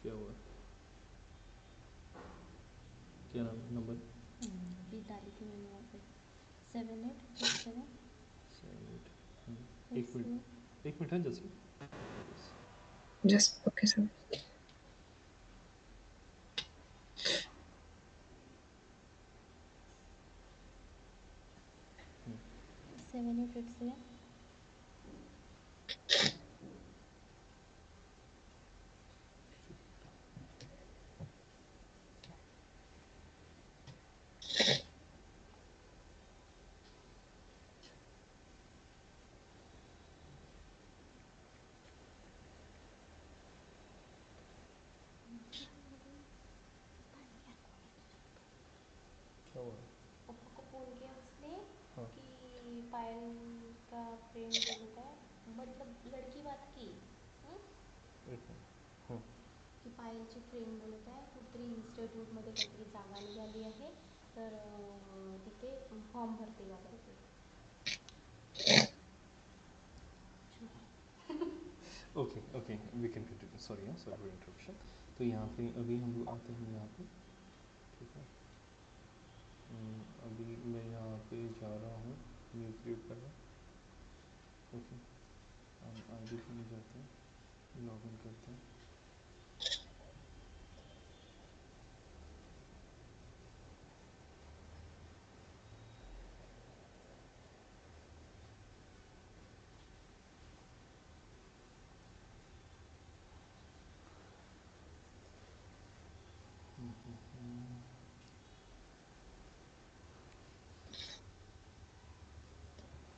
क्या हुआ, क्या नाम नंबर? अभी डाली थी मैंने वहाँ पे 7887 एक मिनट, एक मिनट है जस्ट। Just okay, sir. 7887 क्या हुआ? पापा को फ़ोन किया उसने हाँ कि पायल का फ्रेंड बोलत आहे, मतलब लड़की वाला की एक मिनिट, की पायलची फ्रेंड बोलत आहे कुठेतरी इन्स्टिट्यूटमध्ये काहीतरी जागा निघाली आहे, तर तिथे फॉर्म भरते वगैरे ते. Okay okay, we can continue, sorry हाँ, सॉरी फॉर इंटरप्शन। तो यहाँ पे अभी हम लोग आते हैं यहाँ पे, ठीक है। अभी मैं यहाँ पे जा रहा हूँ, न्यू क्रिएट कर रहा हूँ, ओके। हम आईडी पे नहीं जाते हैं, लॉग इन करते हैं।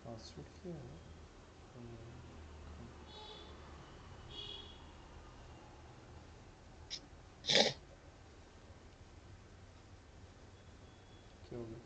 पासवर्ड क्या है? क्या हो गया?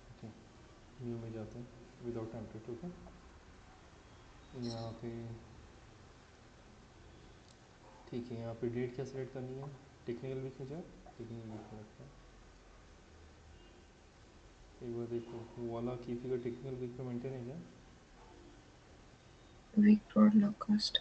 ओके, न्यू में जाते हैं विदाउट टेम्पलेट, ओके। यहाँ पे ठीक है, यहाँ पे डेट क्या सिलेक्ट करनी है? टेक्निकल वीक में जाए, टेक्निकल वीक में रखते हैं। एक बार देखो वो वाला की फिगर टेक्निकल वीक में मेंटेन है क्या? Week broadcast.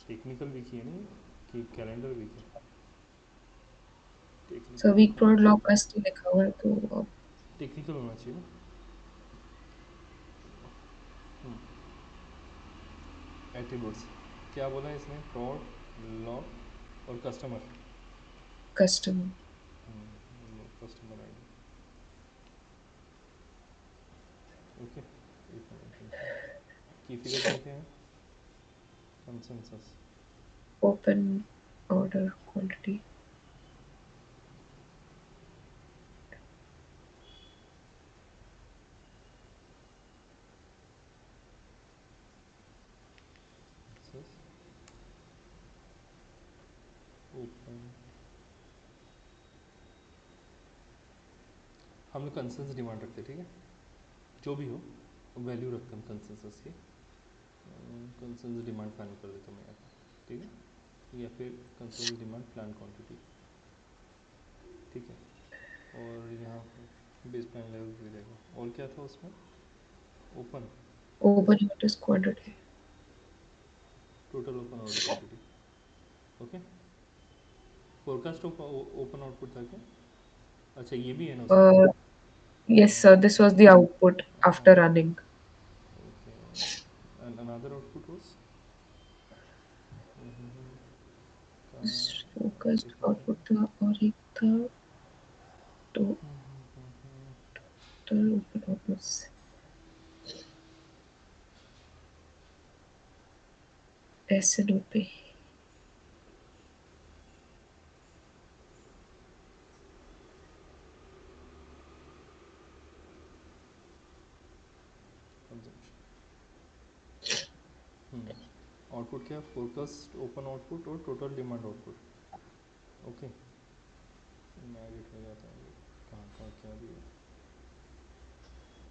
टेक्निकल वीक ही है नहीं कि कैलेंडर वीक है? So week broadcast ही लिखा हुआ है तो अब टेक्निकल होना चाहिए ना। एट्रीब्यूट्स क्या बोला है इसने? प्रॉड, लॉग और customer. custom. Customer I D, okay. एक मिनट, की फिगर क्या क्या है? Consensus, Open order quantity. Open. हम लोग कंसेंसस डिमांड रखते हैं, ठीक है, जो भी हो वैल्यू रखते हैं कंसेंसस की। कंसेंसस डिमांड फाइनल कर देता हूँ मैं यहाँ पे, ठीक है, या फिर कंसेंसस डिमांड प्लान क्वांटिटी, ठीक है। और यहाँ पर बेस प्लान लेवल दे देगा। और क्या था उसमें? Open, Open order quantity. Total open order quantity, okay. Forecast open output था क्या? अच्छा ये भी है ना उसमें? Uh, yes, sir. This was the output after running. Okay, focused output था और एक था टोटल ओपन आउटपुट्स। एसएनओ पे आउटपुट क्या है? फोकस्ड ओपन आउटपुट और टोटल डिमांड आउटपुट। ओके, मैं एडिट में जाता हूँ, कहाँ कहाँ क्या दिया।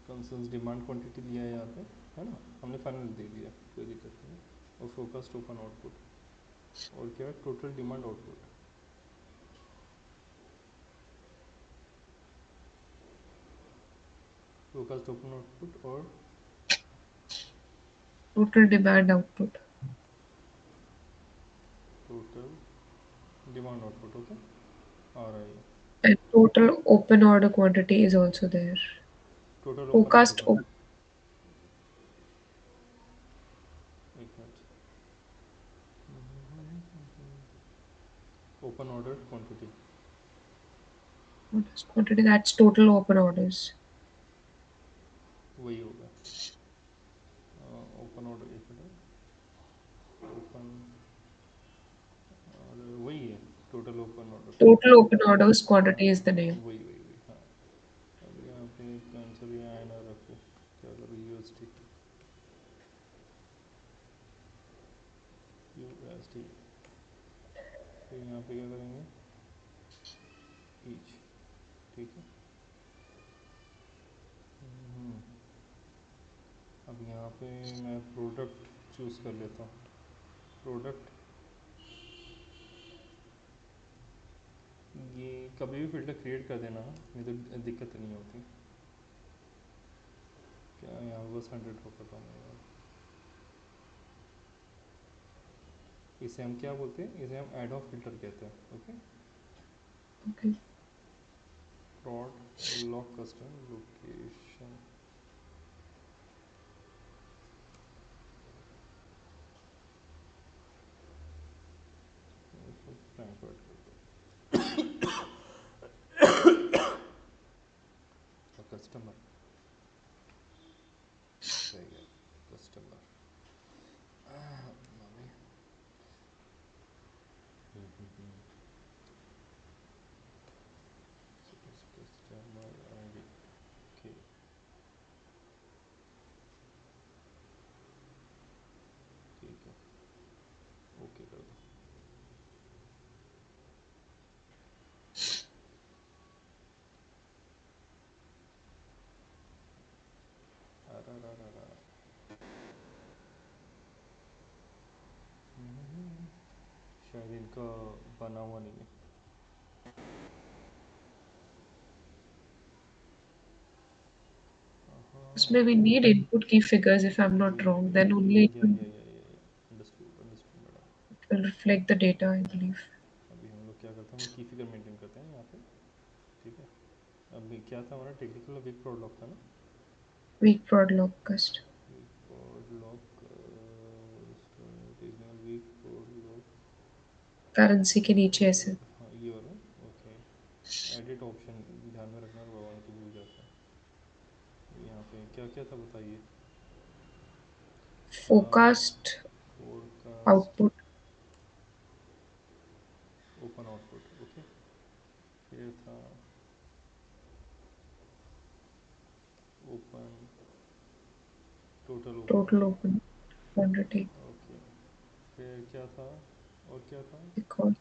कंसर्न्स डिमांड क्वांटिटी दिया है यहाँ पे, है ना, हमने फाइनल दे दिया, कोई दिक्कत नहीं। और फोकस्ड ओपन आउटपुट और क्या है? Total demand output. Focused open output और total demand output. Total demand output. Okay, आ रहा है ये। And total open order quantity is also there. Total open order Forecast quantity, एक minute, open order quantity, quantity, that's total open orders. वही होगा। Open order, एक minute, open order वही है, total open order. Total open orders हाँ quantity is the हाँ, name. वही हाँ। अब यहाँ पे आंसर यहाँ आए ना रखो, क्या करो, यूएसटी, यूएसटी, फिर यहाँ पे क्या करेंगे, ईच, ठीक है। अब यहाँ पे मैं प्रोडक्ट चूज़ कर लेता हूँ, प्रोडक्ट। ये कभी भी फिल्टर क्रिएट कर देना, नहीं तो दिक्कत नहीं होती। क्या यहाँ बस 100 को बताऊँगा। इसे हम क्या बोलते हैं? इसे हम एड ऑफ फिल्टर कहते हैं। Okay, Okay. Prod lock custom location, Frankfurt customer, सही है, कस्टमर। कस्टमर आईडी, ओके, ठीक है, ओके कर दो। शायद इनका बना हुआ नहीं है। Usme we need input key figures if I'm not wrong. Then only it will understood understood madam. reflect the data, I believe. अभी हम लोग क्या करते हैं, हम की फिगर मेंटेन करते हैं यहाँ पे, ठीक है। अभी क्या था हमारा टेक्निकल वीक प्रोड लॉक था ना, Weak prod locust. वीक प्रोड लॉक, टेक्निकल वीक प्रोड लॉक, Currency के नीचे ऐसे. हाँ ये वाला, ओके। एडिट ऑप्शन ध्यान में रखना, बाबा नहीं तो भूल जाता है। यहाँ पे क्या क्या था बताइए। Forecast forecast output. Open output, okay. फिर था open total open, Total open quantity. Okay. फिर क्या था, और क्या था? Because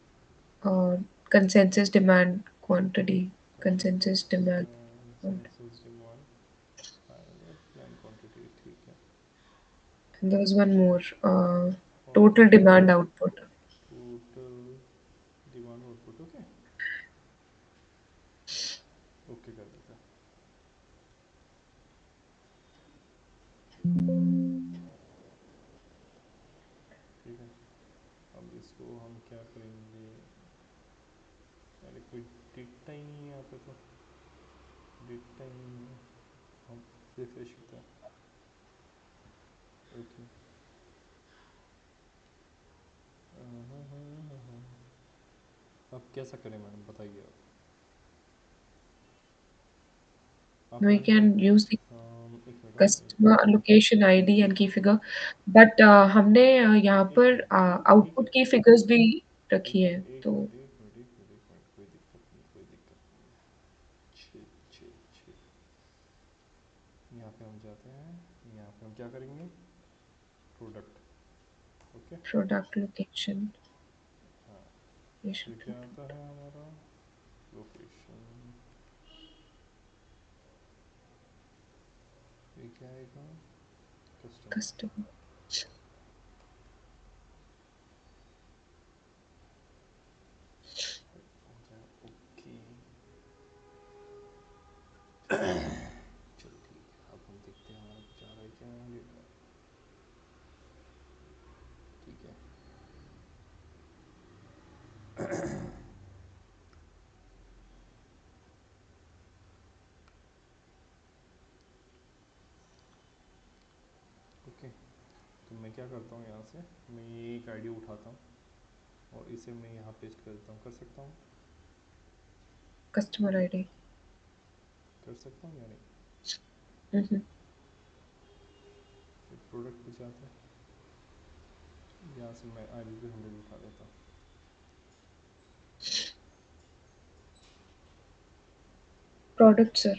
consensus demand quantity. Consensus demand quantity. Census demand final plan quantity, ठीक है। And there was one more. और Total demand output. Total demand output, okay, okay कर देते हैं, ठीक है। अब इसको हम क्या करेंगे, अरे कोई डेटा ही नहीं है यहाँ पे, तो डेटा ही नहीं है, हम रिफ्रेश करते हैं, ओके। अब कैसा करें मैडम, बताइए आप We मैम क्या। can use the एक minute customer location ID and key figure. But हमने यहाँ एक पर मिनट ठीक आउटपुट है, की फिगर्स भी रखी एक है मिनट एक तो मिनट एक मिनट एक मिनट एक मिनट, कोई दिक्कत नहीं कोई दिक्कत नहीं है। छः छः छः, यहाँ पे हम जाते हैं, यहाँ पे हम क्या करेंगे, प्रोडक्ट। ओके। प्रोडक्ट लोकेशन हाँ, ये फिर should क्या आता है हमारा, लोकेशन। ये क्या आएगा, कस्टमर। customer okay. चलो ठीक है, अब हम देखते हैं हमारा कुछ आ रहा है क्या डेटा। ठीक है। ओके, तो मैं क्या करता हूँ, यहाँ से मैं ये एक आईडी उठाता हूँ और इसे मैं यहाँ पेस्ट करता हूँ, कर सकता हूँ, customer ID. कर सकता हूँ या नहीं। Mhm. फिर प्रोडक्ट पे जाते हैं, यहाँ से मैं आई बी 100 उठा लेता हूँ। Product sir.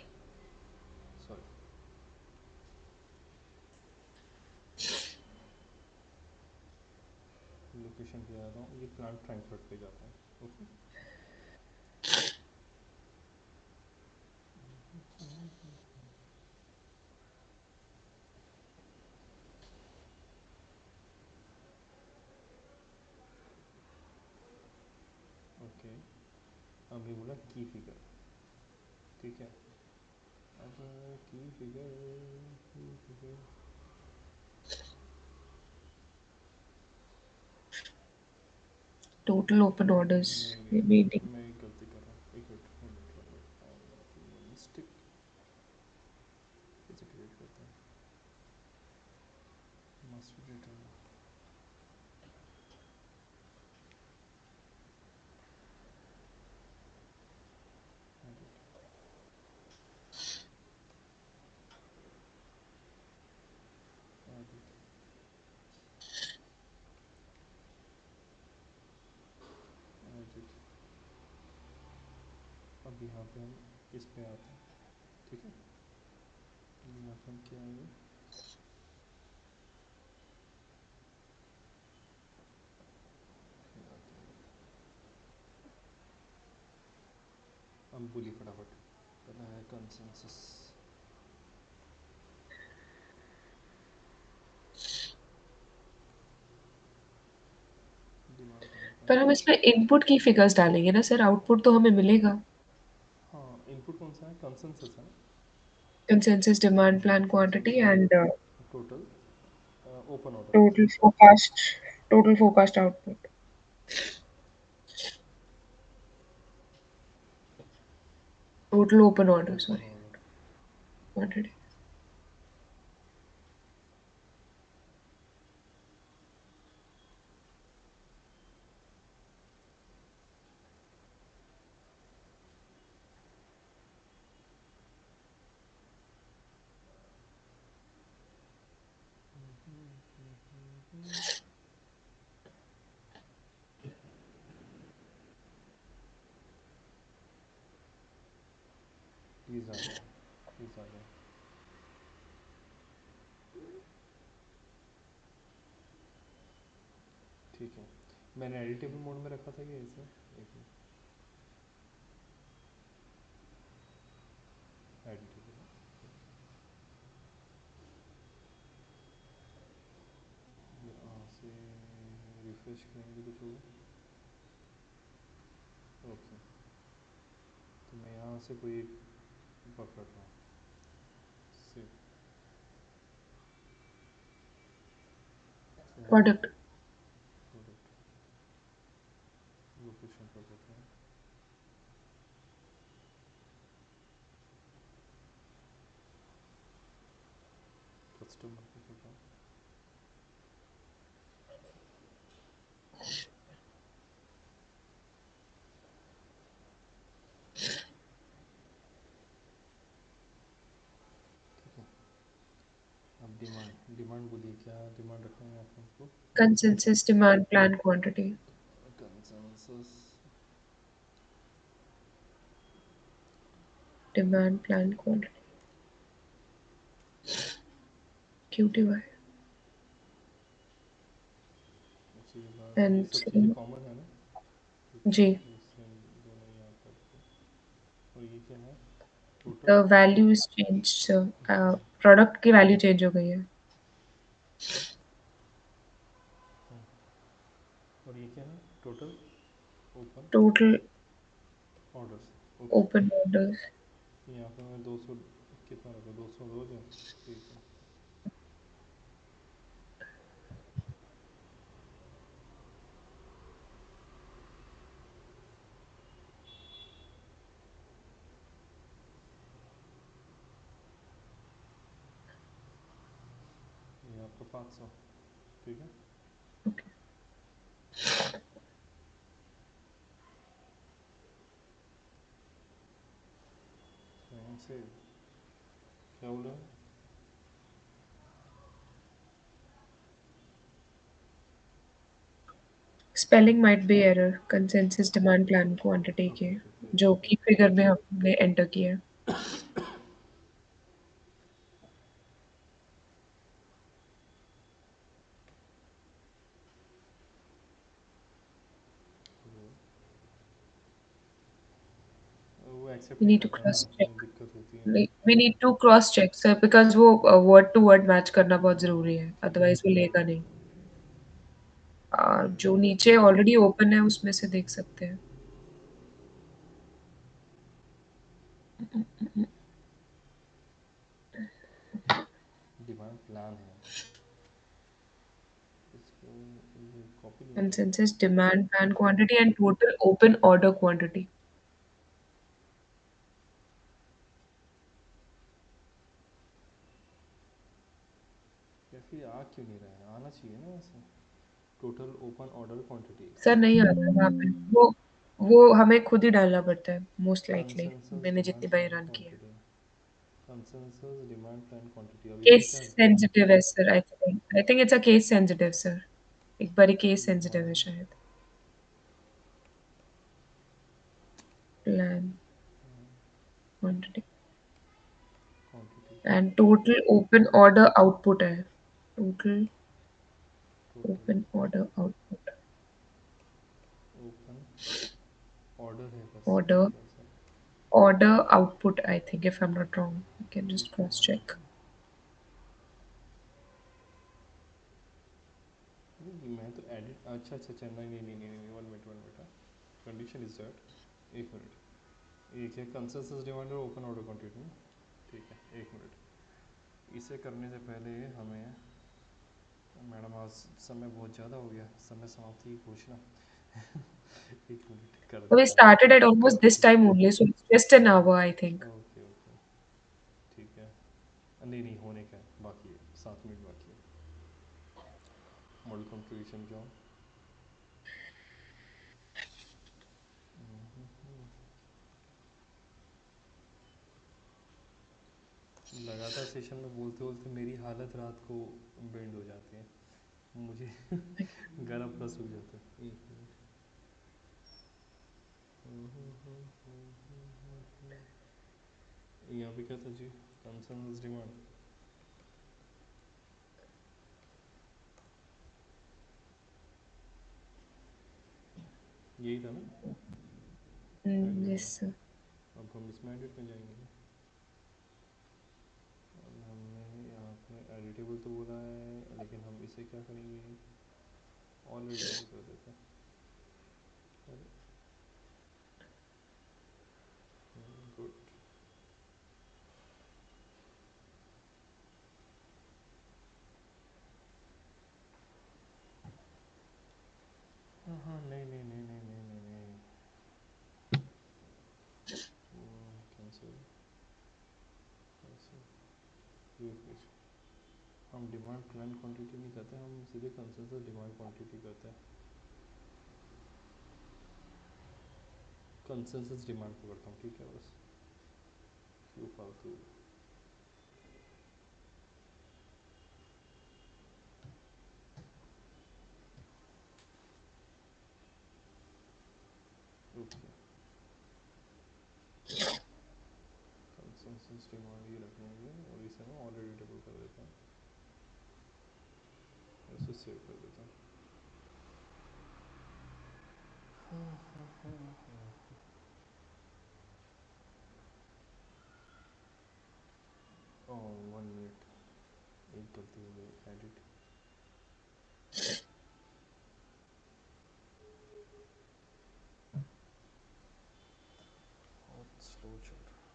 सॉरी, लोकेशन पे जाता हूँ, ये प्लांट फ्रैंकफर्ट पे जाता हूँ। ओके। ओके, अब ये बोला की फिगर। ठीक है, अब की फिगर Total open orders. नहीं Maybe नहीं, मैं एक गलती कर रहा हूँ, एक मिनट एक मिनट एक minute, I am making mistake. कैसे क्रिएट करते हैं, master data, edit, edit, edit. अब यहाँ पे हम इस पे आते हैं। ठीक है, यहाँ पे हम क्या आएंगे, हम बोलिए फटाफट, पहला है कंसेंसस, डिमांड प्लान का। पर हम इसमें इनपुट की फिगर्स डालेंगे ना सर, आउटपुट तो हमें मिलेगा। हाँ, इनपुट कौन सा है, कंसेंसस है ना। Consensus demand plan quantity consensus and total open order. total forecast total forecast output. Total open order, open sorry. Order, Quantity. Please आ जाए, प्लीज़ आ जाए। ठीक है, मैंने एडिटेबल मोड में रखा था कि ऐसे, एक मिनट, एडिटेबल, यहाँ से रिफ्रेश करेंगे कुछ होगा। ओके, तो मैं यहाँ से कोई एक पकड़ रहा हूँ, सेव, Product. प्रोडक्ट, लोकेशन पर करते हैं, कस्टमर पे कर रहा हूँ। डिमांड डिमांड बोलिए, क्या डिमांड रखना है आप हमको? Consensus demand plan quantity. Consensus Demand plan quantity. QTY. उसके बाद ये And सब चीज़ें कॉमन है ना? ठीक है, G. इससे दोनों यहाँ पर। और ये क्या है? Total. The value is changed. So, product की value change हो गई है. और ये क्या है? Total open Total orders. Okay. open orders. यहाँ पे मैं 200 कितना रखा? 200 हो जाए, ठीक है। ये आपका 500, ठीक है। Okay. यहाँ से क्या बोला? Spelling might be error. Consensus demand plan quantity okay के ओके जो ओके। कि फिगर में हमने एंटर किया है. वो एक्सेप्ट We नहीं need to करता ना, cross check. दिक्कत होती है। We need to cross check sir because वो word to word match करना बहुत जरूरी है. Otherwise वो लेगा नहीं. जो नीचे ऑलरेडी ओपन है उसमें से देख सकते हैं. डिमांड प्लान है, इसको ये कॉपी नहीं होता। Consensus demand plan quantity and total open order quantity. या फिर आ क्यों नहीं रहा है? आना चाहिए ना ऐसे। Total open order quantity. Sir नहीं आ रहा वहाँ पे. वो हमें खुद ही डालना पड़ता है मोस्ट लाइकली. कंसेंसस मैंने डिमांड जितनी बार प्लान रन किया है. Quantity. Consensus demand plan quantity, अब केस इसमें क्या? सेंसिटिव है sir. I think it's a case sensitive sir. एक बार केस सेंसिटिव है डिमांड शायद. Plan quantity quantity. And total open order output है. Total total open order output. Open order है बस ऑर्डर थोड़ा सा। order output, I think, if I'm not wrong. You can just ठीक है, cross check. नहीं मैं तो एडिट, अच्छा अच्छा अच्छा, नहीं नहीं नहीं नहीं नहीं, one minute. Condition is that, एक मिनट। एक है कंसेंसस डिमांड और ओपन ऑर्डर क्वांटिटी ना, ठीक है, एक मिनट। इसे करने से पहले हमें, मैडम आज समय बहुत ज़्यादा हो गया, समय समाप्ति की घोषणा। एक मिनट कर We देता हूँ। started at almost this time only, so it's just an hour, I think. Okay okay, ठीक है। नहीं नहीं, होने का है, बाकी है, 7 मिनट बाकी है। Model contribution job. लगातार सेशन में बोलते बोलते मेरी हालत रात को बेंड हो जाती है, मुझे गला पूरा सूख जाता है। एक मिनट। यहाँ पे क्या था जी? कंसर्न्स डिमांड, यही था ना? Yes, sir. अब हम इसमें एडिट में जाएंगे ना। अब हमने यहाँ पे एडिटेबल तो बोला है, लेकिन हम इसे क्या करेंगे? ऑलरेडी ऐसे कर देते हैं। अरे गुड। हाँ हाँ, नहीं नहीं नहीं नहीं नहीं नहीं नहीं, कैंसिल कैंसिल, रिफ्रेश। हम डिमांड प्लान क्वांटिटी नहीं करते, हम सीधे कंसेंसस डिमांड क्वांटिटी करते हैं। कंसेंसस डिमांड को करता हूँ, ठीक है, बस क्यों फालतू। इंस्टेंस डिमांड ये रखने होंगे और इसे मैं ऑलरेडी डबल कर देता हूँ, इसे सेव कर देता हूँ। ओह 1 मिनट, एक गलती हो गई, एडिट बहुत स्लो चल रहा है।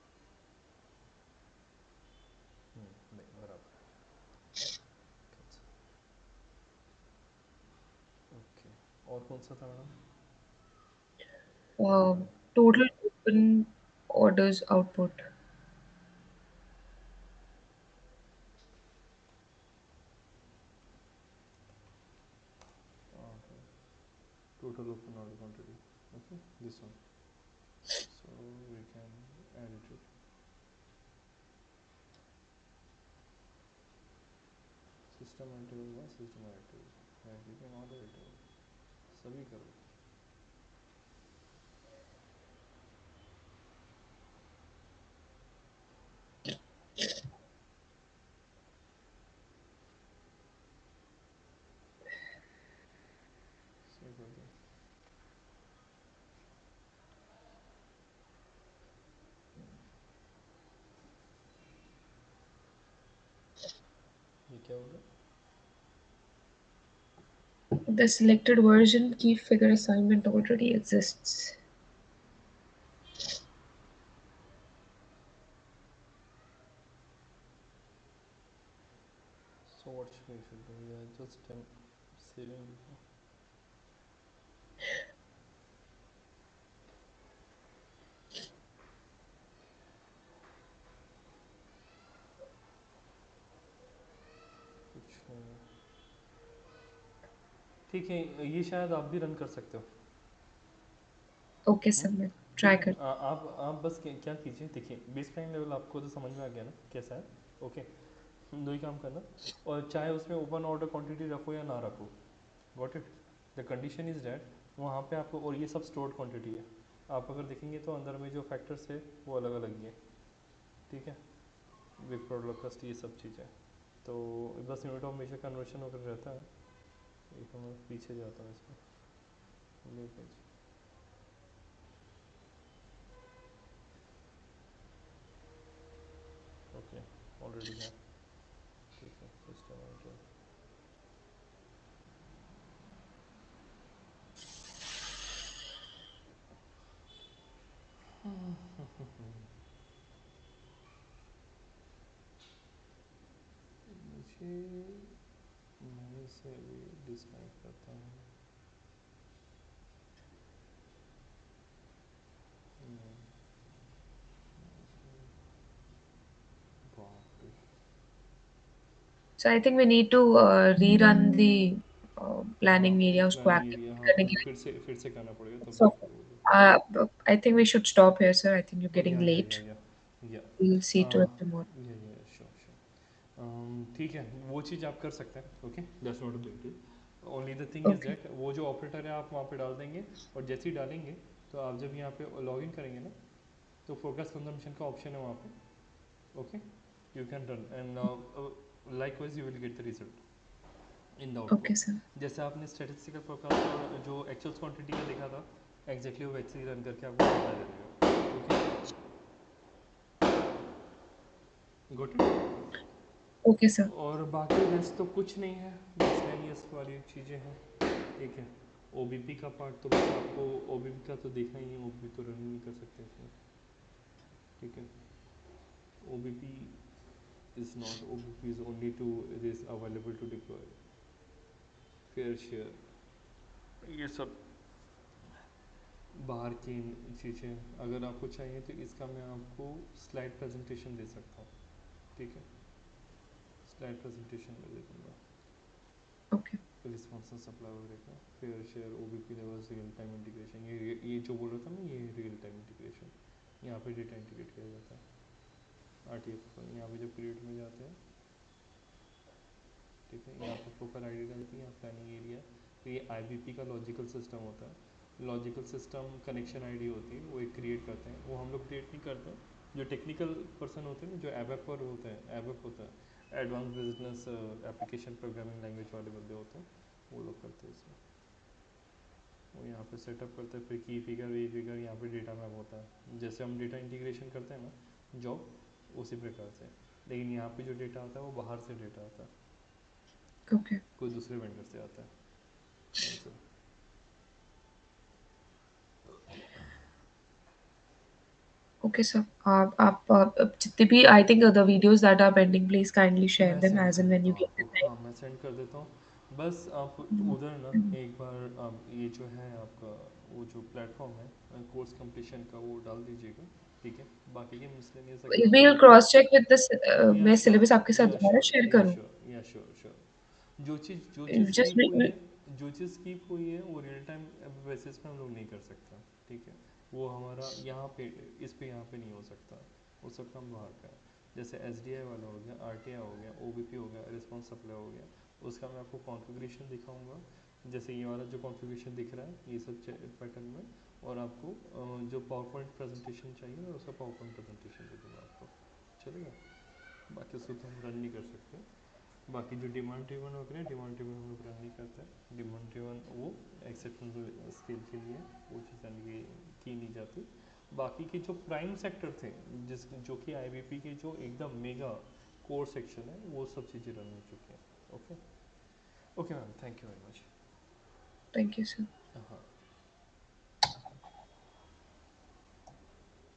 नहीं बराबर है। ओके, और कौन सा था madam? Total open orders output. Total open order quantity. Okay, this one. So we can edit it. System table one, system table. Yeah, you can order it. सभी करो. सही कर दो. ये क्या होगा? The selected version key figure assignment already exists. So what we should do? Yeah, just saving. कुछ ठीक है, ये शायद आप भी रन कर सकते हो. Okay, sir, मैं try ठीक है, कर. आप बस क्या कीजिए, देखिए बेस लाइन लेवल आपको तो समझ में आ गया ना कैसा है. ओके, दो ही काम करना, और चाहे उसमें ओपन ऑर्डर क्वांटिटी रखो या ना रखो, got it. The condition is that वहाँ पे आपको, और ये सब स्टोर्ड क्वांटिटी है, आप अगर देखेंगे तो अंदर में जो फैक्टर्स है वो अलग अलग ही है. ठीक है, विद प्रोडक्ट कस्ट ये सब चीज़ें, तो बस यूनिट ऑफ मेजर कन्वर्शन अगर रहता है. एक मैं पीछे जाता हूँ इसमें, न्यू पेज. ओके, ऑलरेडी है. ठीक है, सिस्टम ऑर्डर. मुझे, मैं इसे अभी डिस्कनेक्ट करता हूँ. बाप रे. So I think we need to rerun the हाँ, planning वो area उसको प्लानिंग activate एरिया, हाँ करने के लिए. फिर से करना पड़ेगा तब So जाके वो. I think we should stop here, sir. I think you're getting या late. या या We'll see to it tomorrow. या श्योर श्योर. ठीक है, वो चीज़ आप कर सकते हैं. Okay, that's not a big deal. Only the thing is Okay. That वो जो ऑपरेटर है आप वहाँ पे डाल देंगे, और जैसे ही डालेंगे तो आप जब यहाँ पे लॉग इन करेंगे ना, तो फोरकास्ट कंजम्पशन का ऑप्शन है वहाँ पे. Okay, you can run and likewise you will get the result in the Okay, output. sir. जैसे आपने स्टैटिस्टिकल फोरकास्ट और जो एक्चुअल क्वांटिटी का देखा था, एग्जैक्टली वो वैसे ही रन करके आपको डेटा दे देगा. Okay, good. Okay, sir. और बाकी रेस्ट तो कुछ नहीं है, मिसलेनियस वाली चीज़ें हैं. ठीक है, ओबीपी का पार्ट तो बस आपको ओबीपी का तो देखना ही है, ओबीपी तो रन नहीं कर सकते इसमें. ठीक है, OBP is not, OBP is only to, it is available to deploy fair share, ये सब बाहर की चीज़ें. अगर आपको चाहिए तो इसका मैं आपको स्लाइड प्रेजेंटेशन दे सकता हूँ. ठीक है, स्लाइड प्रेजेंटेशन में दे दूँगा. Okay. रिस्पॉन्स सप्लाई वगैरह का, fair share, OBP levels, real time integration, ये जो बोल रहा था मैं, ये रियल टाइम इंटीग्रेशन. यहाँ पे डेटा इंटीग्रेट किया जाता है आरटीएफ. यहाँ पे जब पीरियड में जाते हैं, ठीक है, यहाँ पे प्रोपर आईडी डालती है, यहाँ प्लानिंग एरिया. तो ये आईबीपी का लॉजिकल सिस्टम होता है. लॉजिकल सिस्टम कनेक्शन आईडी होती है, वो एक क्रिएट करते हैं, वो हम लोग क्रिएट नहीं करते. जो टेक्निकल पर्सन होते हैं ना, जो एबएप पर होते हैं, एबएप होता है advance business application programming language वाले बंदे होते हैं, वो लोग करते हैं इसमें। वो यहाँ पे सेटअप करते हैं, फिर की फिगर वी फिगर यहाँ पे डेटा मैप होता है, जैसे हम डेटा इंटीग्रेशन करते हैं ना जॉब, उसी प्रकार से। लेकिन यहाँ पे जो डेटा आता है वो बाहर से डेटा आता है, ओके कोई दूसरे वेंडर से आता है, ऐसे। ओके सर, आप जितने भी I think the videos that are pending please kindly share मैं देम सेंड एज कर एंड व्हेन देता यू हूँ गेट द आपको, टाइम। हाँ मैं सेंड कर देता हूँ। बस आप उधर ना एक बार आप ये जो है आपका वो जो प्लेटफॉर्म है कोर्स कंप्लीशन का, वो डाल दीजिएगा, ठीक है। बाकी के मिसलेनियस अगर आपको will cross check with this. या मैं श्योर, सिलेबस आपके साथ या दोबारा श्योर, शेयर या करूँ? श्योर, या श्योर श्योर। जो चीज़ जस्ट स्कीप हुई है, जो चीज़ स्कीप हुई है वो रियल टाइम बेसिस पे हम लोग नहीं कर सकते, ठीक है। वो हमारा यहाँ पे इस पे यहाँ पे नहीं हो सकता, वो सब काम बाहर का है। जैसे एस डी आई वाला हो गया, आर टी आई हो गया, ओ बी पी हो गया, रिस्पॉन्स सप्लाई हो गया, उसका मैं आपको कॉन्फ़िगरेशन दिखाऊंगा। जैसे ये वाला जो कॉन्फ़िगरेशन दिख रहा है ये सब पैटर्न में, और आपको जो पावर पॉइंट प्रेजेंटेशन चाहिए मैं उसका पावर पॉइंट प्रेजेंटेशन दे दूँगा आपको, चलेगा। बाकी उसको तो हम रन नहीं कर सकते। बाकी जो डिमांड ड्रिवन वगैरह है, डिमांड ड्रिवन हम लोग रन नहीं करते हैं। डिमांड ड्रिवन वो एक्सेप्टेंस स्केल के लिए वो चीज़ रन की नहीं जाती। बाकी के जो प्राइम सेक्टर थे, जिस जो कि आईबीपी के जो एकदम मेगा कोर सेक्शन है, वो सब चीज़ें रन हो चुकी हैं। Okay, okay ma'am, thank you very much. Thank you sir. हाँ।